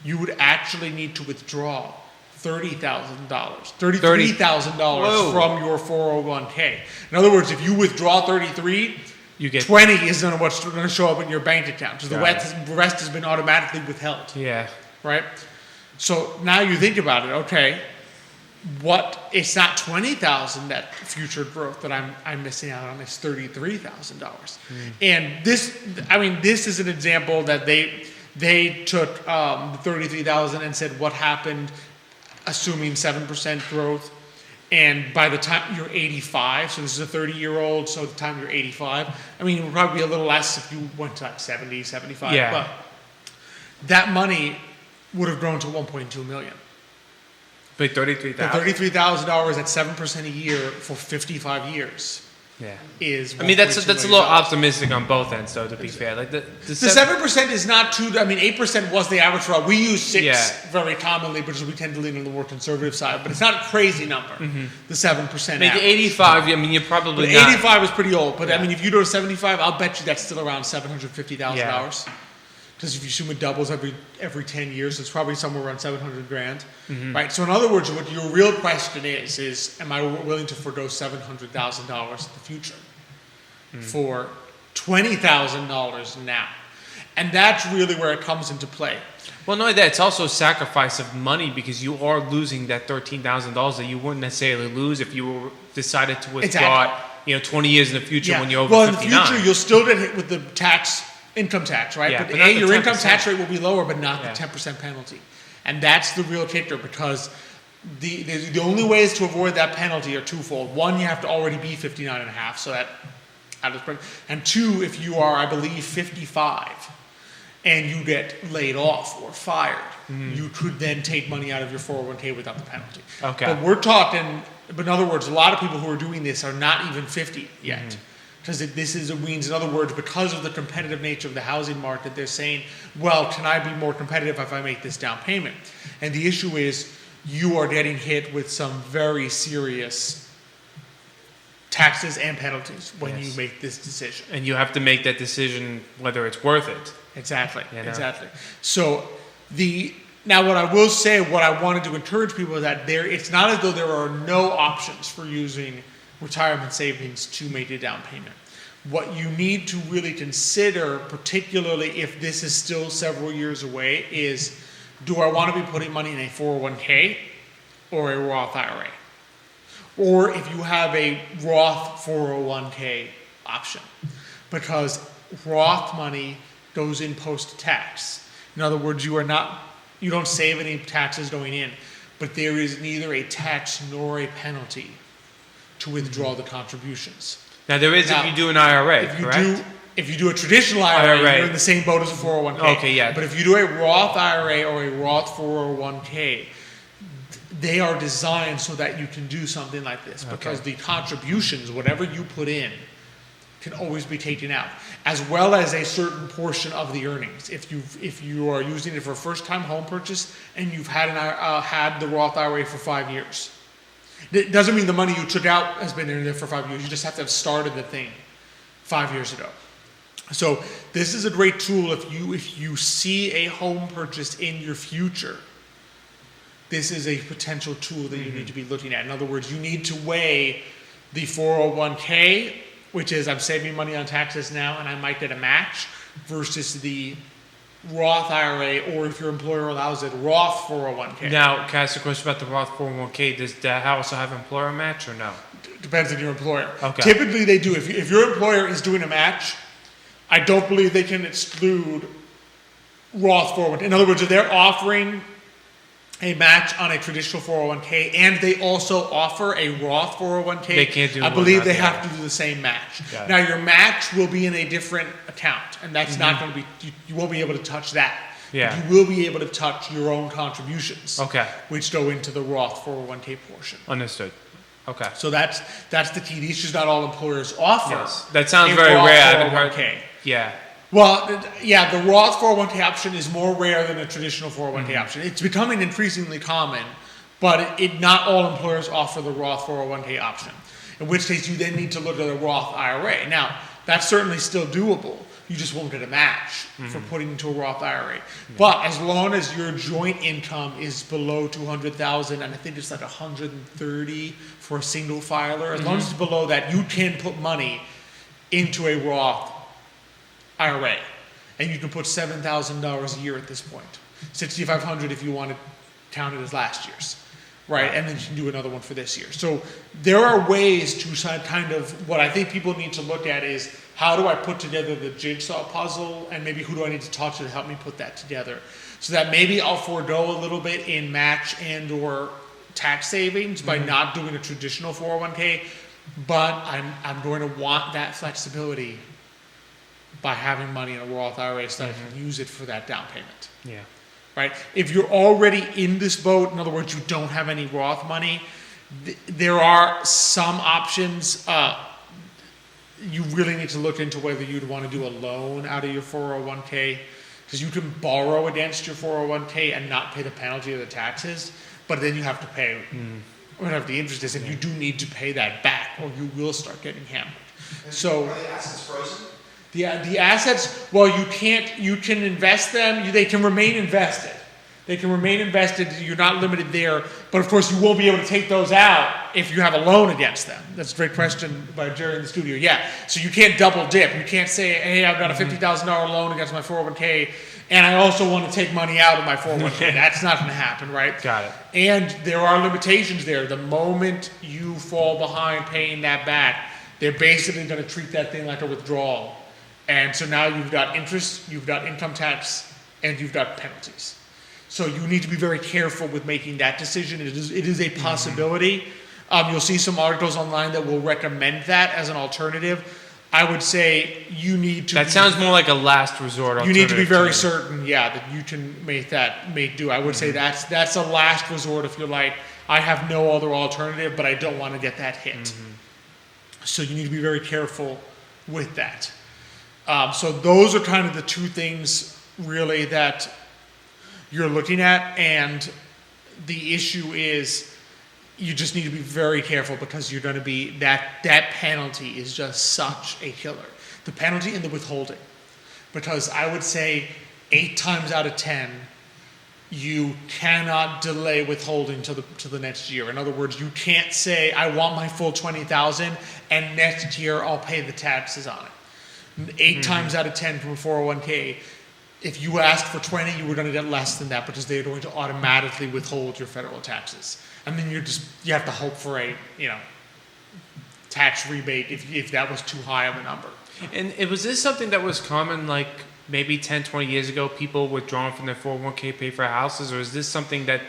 you would actually need to withdraw $33,000 from your 401k. In other words, if you withdraw 33, you get 20 is what's going to show up in your bank account. So the rest has been automatically withheld. Yeah. Right. So now you think about it. Okay. It's not $20,000 that future growth that I'm missing out on. It's $33,000. And this is an example that they took the $33,000 and said what happened, assuming 7% growth, and by the time you're 85, so this is a 30-year-old, so the time you're 85, it would probably be a little less if you went to like 70, 75, but that money would have grown to $1.2 million. But $33,000 at 7% a year for 55 years. Yeah. Is that's a little optimistic on both ends, though. To be fair, like the 7% is not too. 8% was the average for. We use 6 very commonly because we tend to lean on the more conservative side, but it's not a crazy number. The 7%. The 85. You're probably. But 85 is pretty old. But if you go to 75, I'll bet you that's still around $750,000. Because if you assume it doubles every 10 years, it's probably somewhere around $700,000, right? So in other words, what your real question is, am I willing to forgo $700,000 in the future for $20,000 now? And that's really where it comes into play. Well, not only that, it's also a sacrifice of money because you are losing that $13,000 that you wouldn't necessarily lose if you decided to withdraw it, 20 years in the future when you're over 59. Well, in the future, you'll still get hit with the income tax, right? Yeah, but your income tax rate will be lower, but not the 10% penalty. And that's the real kicker, because the only ways to avoid that penalty are twofold. One, you have to already be 59 and a half, so that out of spread. And two, if you are, I believe, 55 and you get laid off or fired, you could then take money out of your 401k without the penalty. Okay. But we're talking, but in other words, a lot of people who are doing this are not even 50 yet. Because it means, in other words, because of the competitive nature of the housing market, they're saying, well, can I be more competitive if I make this down payment? And the issue is you are getting hit with some very serious taxes and penalties when you make this decision. And you have to make that decision whether it's worth it. Exactly, you know? Exactly. So now what I will say, what I wanted to encourage people is that it's not as though there are no options for using retirement savings to make a down payment. What you need to really consider, particularly if this is still several years away, is do I want to be putting money in a 401k or a Roth IRA? Or if you have a Roth 401k option, because Roth money goes in post-tax. In other words, you don't save any taxes going in, but there is neither a tax nor a penalty to withdraw the contributions. Now there is if you do an IRA, correct? If you do a traditional IRA, you're in the same boat as a 401k. Okay, yeah. But if you do a Roth IRA or a Roth 401k, they are designed so that you can do something like this because the contributions, whatever you put in, can always be taken out, as well as a certain portion of the earnings. If you are using it for a first-time home purchase and you've had the Roth IRA for 5 years, it doesn't mean the money you took out has been in there for 5 years. You just have to have started the thing 5 years ago. So this is a great tool if you see a home purchase in your future. This is a potential tool that you need to be looking at. In other words, you need to weigh the 401k, which is I'm saving money on taxes now and I might get a match, versus the Roth IRA, or if your employer allows it, Roth 401k. Now, can I ask a question about the Roth 401k? Does that also have employer match or no? Depends on your employer. Okay. Typically they do. If your employer is doing a match, I don't believe they can exclude Roth 401k. In other words, if they're offering a match on a traditional 401k and they also offer a Roth 401k, they can't do I believe they have to do the same match. Now your match will be in a different account, and that's not going to be, you won't be able to touch that. Yeah. You will be able to touch your own contributions, which go into the Roth 401k portion. Understood. Okay. So that's the key. These just not all employers offer. Yes. That sounds very rare. I haven't heard. Yeah. Well, yeah, the Roth 401k option is more rare than a traditional 401k option. It's becoming increasingly common, but not all employers offer the Roth 401k option, in which case you then need to look at a Roth IRA. Now, that's certainly still doable. You just won't get a match for putting into a Roth IRA. But as long as your joint income is below $200,000, and I think it's like $130,000 for a single filer, as long as it's below that, you can put money into a Roth IRA, and you can put $7,000 a year at this point. $6,500 if you want to count it as last year's, right? And then you can do another one for this year. So there are ways to kind of, what I think people need to look at is, how do I put together the jigsaw puzzle, and maybe who do I need to talk to help me put that together? So that maybe I'll forego a little bit in match and or tax savings by not doing a traditional 401k, but I'm going to want that flexibility by having money in a Roth IRA so that I can use it for that down payment. Yeah. Right? If you're already in this boat, in other words, you don't have any Roth money, there are some options. You really need to look into whether you'd want to do a loan out of your 401k, because you can borrow against your 401k and not pay the penalty of the taxes, but then you have to pay whatever the interest is, and you do need to pay that back, or you will start getting hammered. So, are the assets frozen? The assets, well, you can invest them, they can remain invested. They can remain invested, you're not limited there, but of course you won't be able to take those out if you have a loan against them. That's a great question by Jerry in the studio. Yeah, so you can't double dip. You can't say, hey, I've got a $50,000 loan against my 401k, and I also want to take money out of my 401k. That's not going to happen, right? Got it. And there are limitations there. The moment you fall behind paying that back, they're basically going to treat that thing like a withdrawal. And so now you've got interest, you've got income tax, and you've got penalties. So you need to be very careful with making that decision. It is a possibility. You'll see some articles online that will recommend that as an alternative. I would say you need to. That sounds more like a last resort. You need to be very certain, that you can make do. I would say that's a last resort if you're like, I have no other alternative, but I don't want to get that hit. So you need to be very careful with that. So those are kind of the two things really that you're looking at, and the issue is you just need to be very careful because you're going to be that penalty is just such a killer. The penalty and the withholding, because I would say 8 times out of 10 you cannot delay withholding to the next year. In other words, you can't say I want my full $20,000 and next year I'll pay the taxes on it. 8 times out of 10 from a 401k, if you asked for 20, you were going to get less than that because they're going to automatically withhold your federal taxes. And then you have to hope for a tax rebate if that was too high of a number. And was this something that was common like maybe 10, 20 years ago, people withdrawing from their 401k pay for houses, or is this something that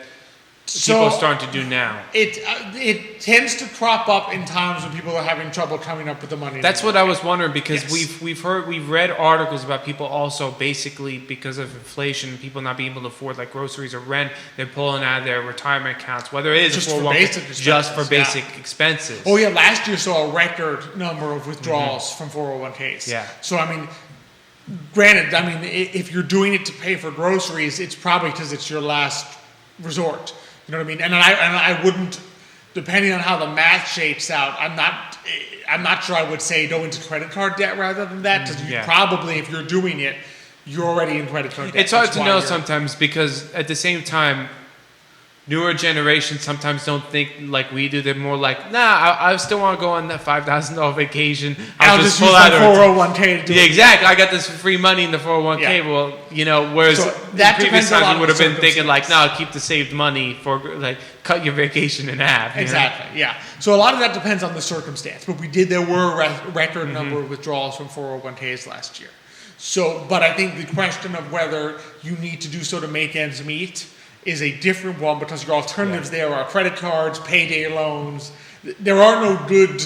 people are starting to do now? It tends to crop up in times when people are having trouble coming up with the money. That's what I was wondering, because we've read articles about people also basically because of inflation, people not being able to afford like groceries or rent, they're pulling out of their retirement accounts, whether it is just for basic expenses. Oh yeah, last year saw a record number of withdrawals from 401ks. Yeah. So granted, if you're doing it to pay for groceries, it's probably because it's your last resort. You know what I mean? And I wouldn't, depending on how the math shapes out, I'm not sure I would say go into credit card debt rather than that, because you probably, if you're doing it, you're already in credit card debt. It's hard to know sometimes, because at the same time, newer generations sometimes don't think like we do. They're more like, I still want to go on that $5,000 vacation. I'll just use my 401k to do it. Exactly. I got this free money in the 401k. Yeah. Well, whereas that previous times you would have been thinking like, no, keep the saved money for like cut your vacation in half. Exactly. Yeah. So a lot of that depends on the circumstance. But there were a record number of withdrawals from 401ks last year. So, but I think the question of whether you need to do so to make ends meet is a different one, because your alternatives there are credit cards, payday loans. There are no good,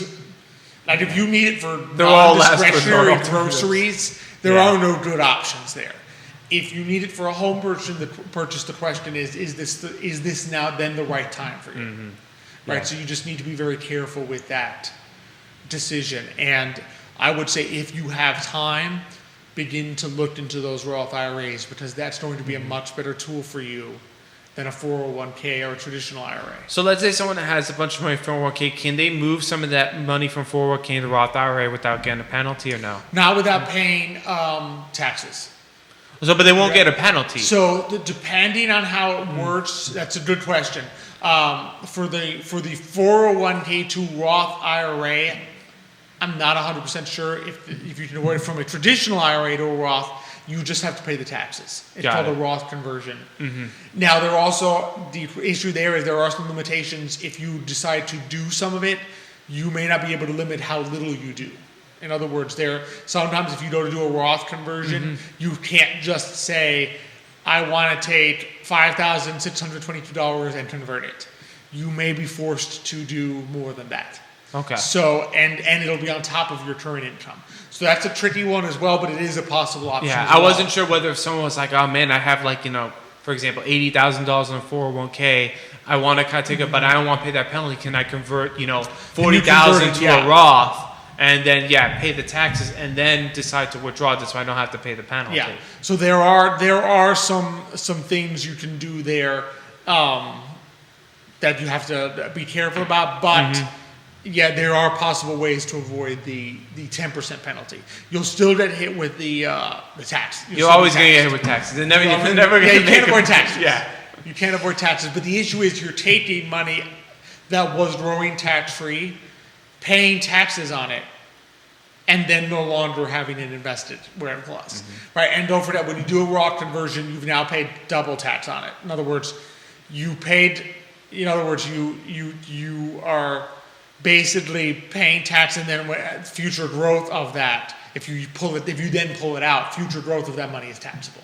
like if you need it for non-discretionary groceries, there are no good options there. If you need it for a home purchase, the question is this now then the right time for you? Right, so you just need to be very careful with that decision. And I would say if you have time, begin to look into those Roth IRAs, because that's going to be a much better tool for you than a 401k or a traditional IRA. So let's say someone that has a bunch of money from 401k, can they move some of that money from 401k to Roth IRA without getting a penalty, or no? Not without paying taxes. So, but they won't get a penalty. So depending on how it works, that's a good question. For the 401k to Roth IRA, I'm not 100% sure if you can avoid it from a traditional IRA to a Roth. You just have to pay the taxes. It's called a Roth conversion. Now, the issue there is there are some limitations. If you decide to do some of it, you may not be able to limit how little you do. In other words, sometimes if you go to do a Roth conversion, you can't just say, I want to take $5,622 and convert it. You may be forced to do more than that. Okay. So, and it'll be on top of your current income. So that's a tricky one as well, but it is a possible option. Yeah, I wasn't sure whether if someone was like, oh man, I have like, for example, $80,000 on a 401k. I want to kind of take it, but I don't want to pay that penalty. Can I convert, $40,000 to a Roth and then, pay the taxes and then decide to withdraw this so I don't have to pay the penalty? Yeah. So there are some things you can do there that you have to be careful about, but there are possible ways to avoid the 10% penalty. You'll still get hit with the tax. You're always going to get hit with taxes. You can't avoid taxes. Yeah, you can't avoid taxes. But the issue is you're taking money that was growing tax-free, paying taxes on it, and then no longer having it invested where it was. Right? And don't forget, when you do a Roth conversion, you've now paid double tax on it. In other words, you are basically paying tax, and then future growth of that, if you then pull it out, future growth of that money is taxable.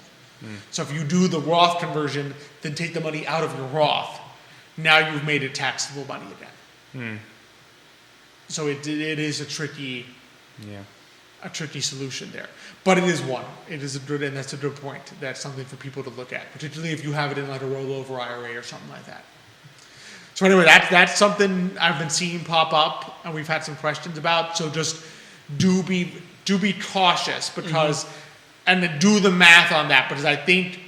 So if you do the Roth conversion, then take the money out of your Roth, now you've made it taxable money again. So it is a tricky a tricky solution there. But it is one. It is a good, and that's a good point. That's something for people to look at, particularly if you have it in like a rollover IRA or something like that. So anyway, that's something I've been seeing pop up, and we've had some questions about. So just do be cautious, because and then do the math on that, because I think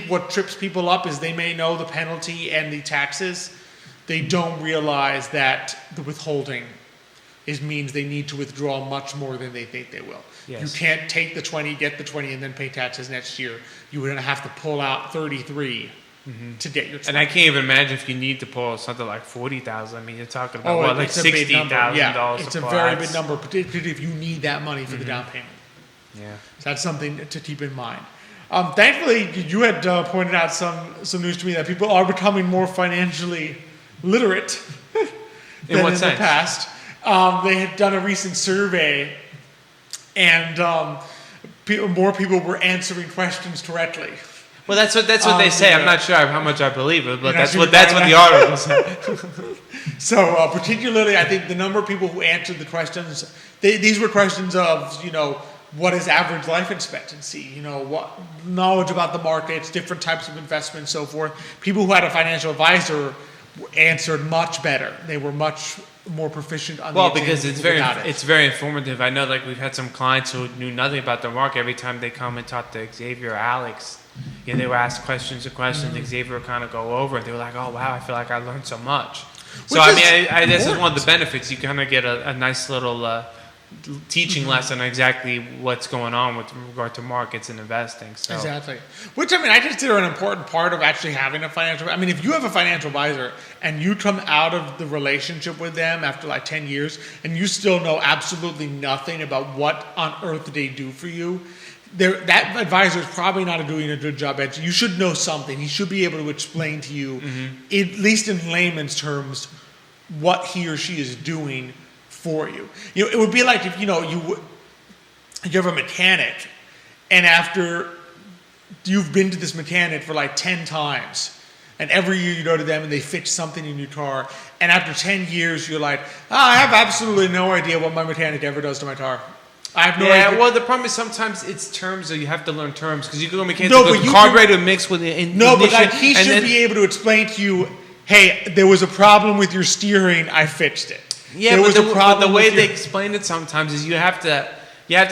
what trips people up is they may know the penalty and the taxes. They don't realize that the withholding means they need to withdraw much more than they think they will. Yes. You can't take the 20, get the 20, and then pay taxes next year. You're going to have to pull out 33 to get your 20. And I can't even imagine if you need to pull something like $40,000. I mean, you're talking about like $60,000. Yeah, it's a very big number, particularly if you need that money for the down payment. Yeah, so that's something to keep in mind. Thankfully, you had pointed out some news to me that people are becoming more financially literate than in the past. They had done a recent survey, and more people were answering questions correctly. Well, that's what they say. Yeah. I'm not sure how much I believe it, but that's what the article said. So particularly, I think the number of people who answered the questions, these were questions of, what is average life expectancy? What knowledge about the markets, different types of investments, so forth. People who had a financial advisor answered much better. They were much more proficient on the because it's very informative. I know, like, we've had some clients who knew nothing about the market. Every time they come and talk to Xavier or Alex, they were asked questions. Xavier would kind of go over, and they were like, "Oh wow, I feel like I learned so much." This is one of the benefits. You kind of get a nice little teaching lesson on exactly what's going on with regard to markets and investing. So. Exactly. Which, I consider an important part of actually having a financial... if you have a financial advisor and you come out of the relationship with them after like 10 years and you still know absolutely nothing about what on earth they do for you, that advisor is probably not doing a good job at... You should know something. He should be able to explain to you, at least in layman's terms, what he or she is doing for you. It would be like if you have a mechanic, and after you've been to this mechanic for like 10 times, and every year you go to them and they fix something in your car, and after 10 years you're like, I have absolutely no idea what my mechanic ever does to my car. I have no idea. Yeah, well, the problem is sometimes it's terms, so you have to learn terms, because you can go mechanic with carburetor mixed with the ignition. No, but like he should be able to explain to you, hey, there was a problem with your steering, I fixed it. Yeah, but the way they explain it sometimes is you have to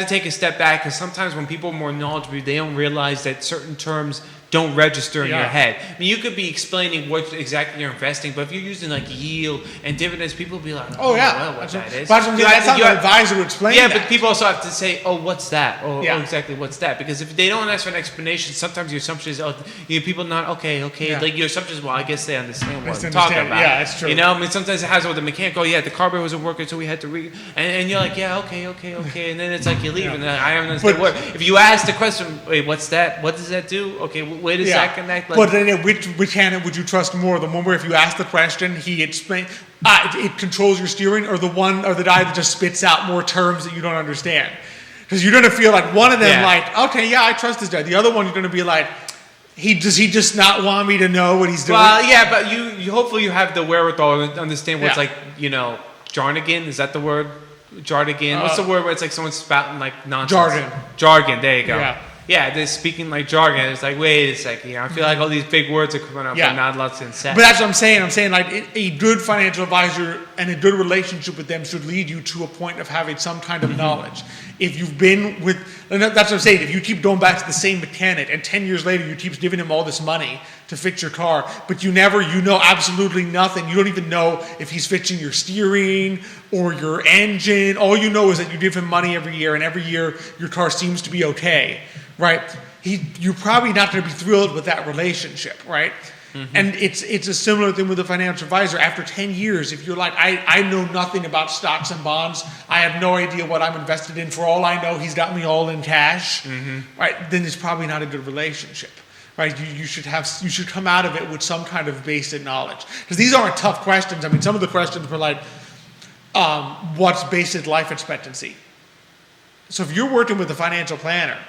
take a step back, because sometimes when people are more knowledgeable, they don't realize that certain terms don't register in your head. You could be explaining what exactly you're investing, but if you're using like yield and dividends, people will be like, oh yeah, well, what that is. That's how the advisor would explain that. Yeah, but people also have to say, oh, what's that? Or exactly what's that? Because if they don't ask for an explanation, sometimes your assumption is, people not, okay. Like your assumption is, well, I guess they understand what I'm talking about. Yeah, that's true. Sometimes it has with the mechanic, the carburetor wasn't working, so we had to and you're like, okay. And then it's like you leave, and then I don't understand what. If you ask the question, wait, what's that? What does that do? Okay, wait a second. But then which hand would you trust more? The one where if you ask the question, he explains, it controls your steering, or the guy that just spits out more terms that you don't understand? Because you're going to feel like one of them I trust this guy. The other one, you're going to be like, does he just not want me to know what he's doing? Well, yeah, but you hopefully you have the wherewithal to understand what's jargon. Is that the word? Jargon. What's the word where it's like someone's spouting like nonsense? Jargon. There you go. Yeah, they're speaking like jargon. It's like, wait a second. I feel like all these big words are coming up, but not lots of sense. But that's what I'm saying. I'm saying like a good financial advisor and a good relationship with them should lead you to a point of having some kind of knowledge. If you've been with, and that's what I'm saying. If you keep going back to the same mechanic, and 10 years later you keep giving him all this money to fix your car, but you know absolutely nothing. You don't even know if he's fixing your steering or your engine. All you know is that you give him money every year, and every year your car seems to be okay. Right, you're probably not going to be thrilled with that relationship, right? And it's a similar thing with a financial advisor. After 10 years, if you're like, I know nothing about stocks and bonds, I have no idea what I'm invested in. For all I know, he's got me all in cash, right? Then it's probably not a good relationship, right? You should come out of it with some kind of basic knowledge, because these aren't tough questions. Some of the questions were like, what's basic life expectancy? So if you're working with a financial planner,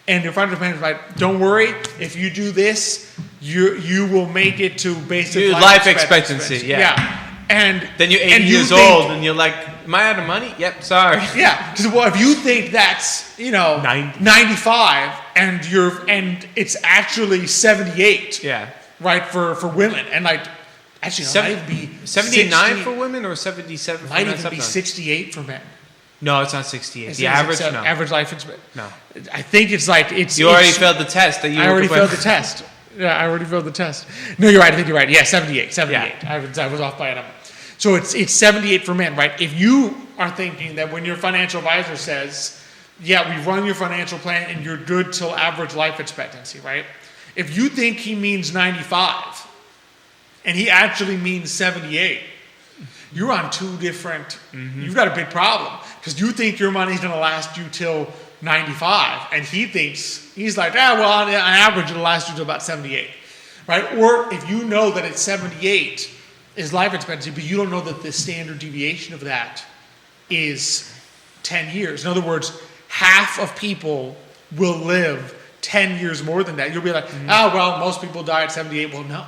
and your financial planner is like, don't worry, if you do this, you will make it to basic life expectancy. Yeah. And then you're 80 years old, and you're like, am I out of money? Yep, sorry. Yeah, because if you think that's 95, and it's actually 78. Yeah. Right, for women, and like actually it might be 79 for women or 77 for men. Might even be 68 for men. No, it's not 68. The average, no. Average life expectancy. No. I think it's like it's. You already failed the test. I already failed the test. Yeah, I already failed the test. No, you're right. I think you're right. Yeah, 78. Yeah. I was off by a number. So it's 78 for men, right? If you are thinking that when your financial advisor says, yeah, we run your financial plan and you're good till average life expectancy, right? If you think he means 95 and he actually means 78, you're on two different, you've got a big problem, because you think your money's going to last you till 95, and he's like, on average it'll last you till about 78, right? Or if you know that it's 78 is life expectancy, but you don't know that the standard deviation of that is 10 years. In other words, half of people will live 10 years more than that. You'll be like, most people die at 78. Well, no.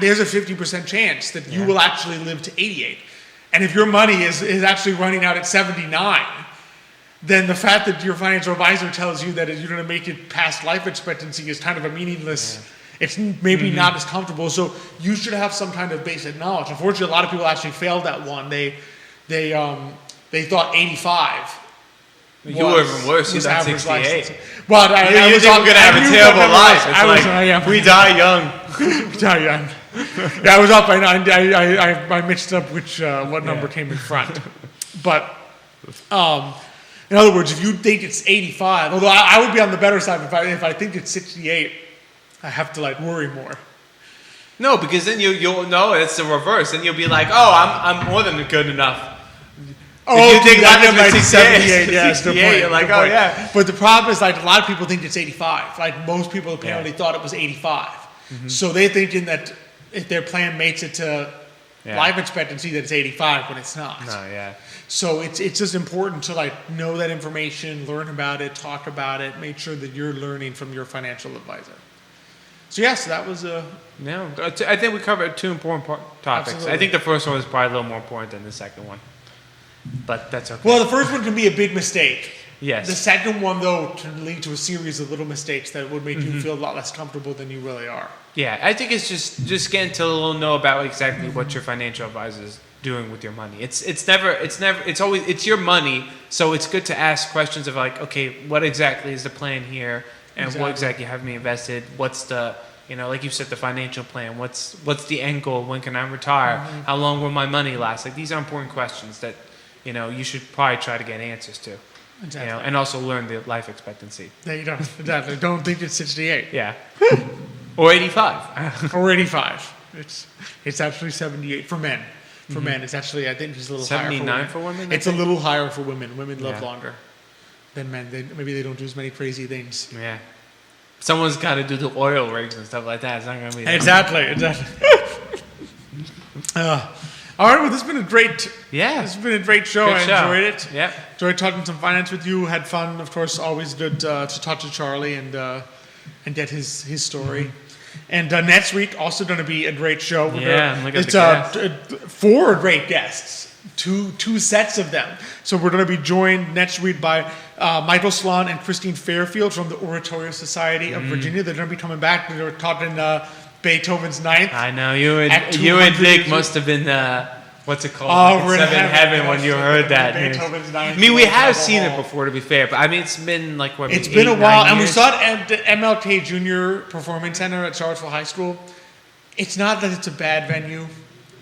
There's a 50% chance that you will actually live to 88. And if your money is actually running out at 79, then the fact that your financial advisor tells you that you're going to make it past life expectancy is kind of a meaningless, it's maybe not as comfortable. So you should have some kind of basic knowledge. Unfortunately, a lot of people actually failed that one. They thought 85. You were even worse. You thought 68. But I was going to have a terrible life. It's we die young. We die young. Yeah, I was off by 9. I mixed up what number came in front. But in other words, if you think it's 85, although I would be on the better side if I think it's 68, I have to worry more. No, because then you'll know it's the reverse, and you'll be like, I'm more than good enough. If you think that like 78, yeah, 68, you're like, yeah. But the problem is, a lot of people think it's 85. Most people apparently thought it was 85. So they're thinking that if their plan makes it to life expectancy, that it's 85 when it's not. No, yeah. So it's just important to know that information, learn about it, talk about it, make sure that you're learning from your financial advisor. So that was No, I think we covered two important topics. Absolutely. I think the first one was probably a little more important than the second one. But that's okay. Well, the first one can be a big mistake. Yes. The second one, though, can lead to a series of little mistakes that would make you feel a lot less comfortable than you really are. Yeah, I think it's just getting to know about exactly what your financial advisor is doing with your money. It's always your money, so it's good to ask questions of okay, what exactly is the plan here, and what exactly have me invested? What's the like you said, the financial plan. What's the end goal? When can I retire? How long will my money last? These are important questions that you should probably try to get answers to. Exactly. And also learn the life expectancy. There you go. Exactly. Don't think it's 68. Yeah. Or 85. Or 85. It's actually 78 for men. For men, it's actually, I think it's a little 79 higher for women. It's a little higher for women. Women live longer than men. Maybe they don't do as many crazy things. Yeah. Someone's got to do the oil rigs and stuff like that. It's not going to be that. Exactly. All right, well, this has been a great. Yeah, this has been a great show. I enjoyed it. Yeah, enjoyed talking some finance with you. Had fun, of course. Always good to talk to Charlie and get his story. And next week also going to be a great show. It's 4 great guests, two sets of them. So we're going to be joined next week by Michael Sloan and Christine Fairfield from the Oratorio Society of Virginia. They're going to be coming back. They're talking Beethoven's Ninth. I know you and Nick must have been what's it called? Oh, we're in heaven when you heard that. Beethoven's Ninth. I mean, we have seen it before, to be fair, but I mean, it's been it's been a while, and we saw it at the MLK Junior Performance Center at Charlottesville High School. It's not that it's a bad venue,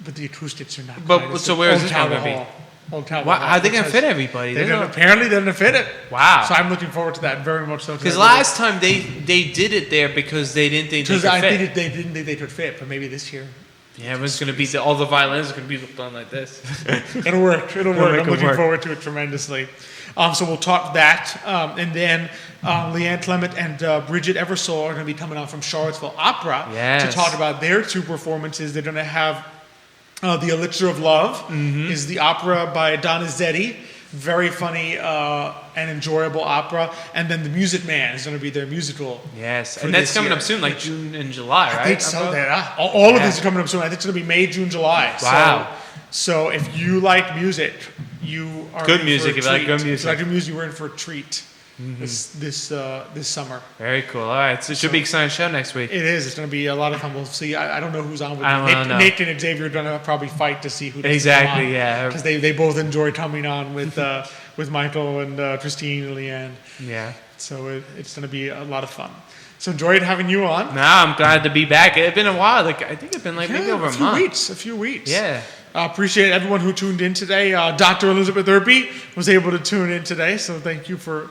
but the acoustics are not. But so where is this one going to be? Old Town Hall. How are they going to fit everybody? Apparently, they're going to fit it. Wow! So I'm looking forward to that very much. So because last time they did it there because they didn't think they could fit. I think they didn't think they could fit, but maybe this year. Yeah, it's going to be all the violins are going to be done like this. It'll work. I'm looking forward to it tremendously. So we'll talk that, and then Leanne Clement and Bridget Eversole are going to be coming on from Charlottesville Opera to talk about their 2 performances. They're going to have The Elixir of Love is the opera by Donizetti very funny and enjoyable opera. And then The Music Man is going to be their musical. Yes, and that's coming up soon, like June and July, right? I think so. All of these are coming up soon. I think it's going to be May, June, July. Wow. So if you like music, you are good in music. For a If you like treat. good music, if you like good music, you're in for a treat this summer. Very cool. All right, so it should be an exciting show next week. It is. It's going to be a lot of fun. We'll see. I don't know who's on with I you. don't know. Nathan and Xavier are going to probably fight to see who does Exactly. Yeah. because they both enjoy coming on with Michael and Christine and Leanne. Yeah. So it's going to be a lot of fun. So enjoyed having you on. No, I'm glad to be back. It's been a while. Like I think it's been maybe over a month. A few weeks. Yeah. Appreciate everyone who tuned in today. Dr. Elizabeth Urpí was able to tune in today, so thank you for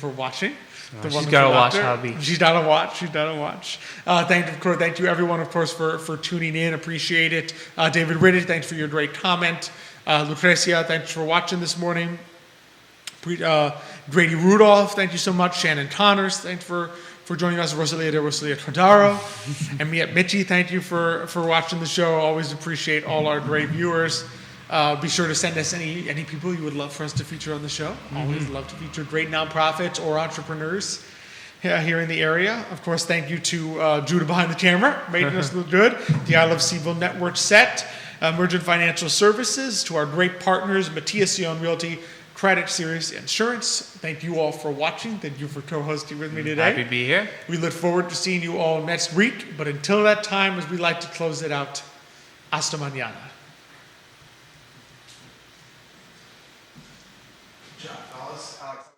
watching. She's got to watch, hubby. She's got to watch. Thank you, everyone, of course, for tuning in. Appreciate it. David Riddick, thanks for your great comment. Lucrecia, thanks for watching this morning. Grady Rudolph, thank you so much. Shannon Connors, thanks for joining us. Rosalia Todaro. And Miet Mitchie, thank you for watching the show. Always appreciate all our great viewers. Be sure to send us any people you would love for us to feature on the show. Always love to feature great nonprofits or entrepreneurs here in the area. Of course, thank you to Judah behind the camera, making us look good. The I Love CVille Network set. Emergent Financial Services. To our great partners, Matthias Realty, Craddock Series Insurance. Thank you all for watching. Thank you for co-hosting with me today. Happy to be here. We look forward to seeing you all next week. But until that time, as we like to close it out, hasta mañana. Good job, fellas. Alex.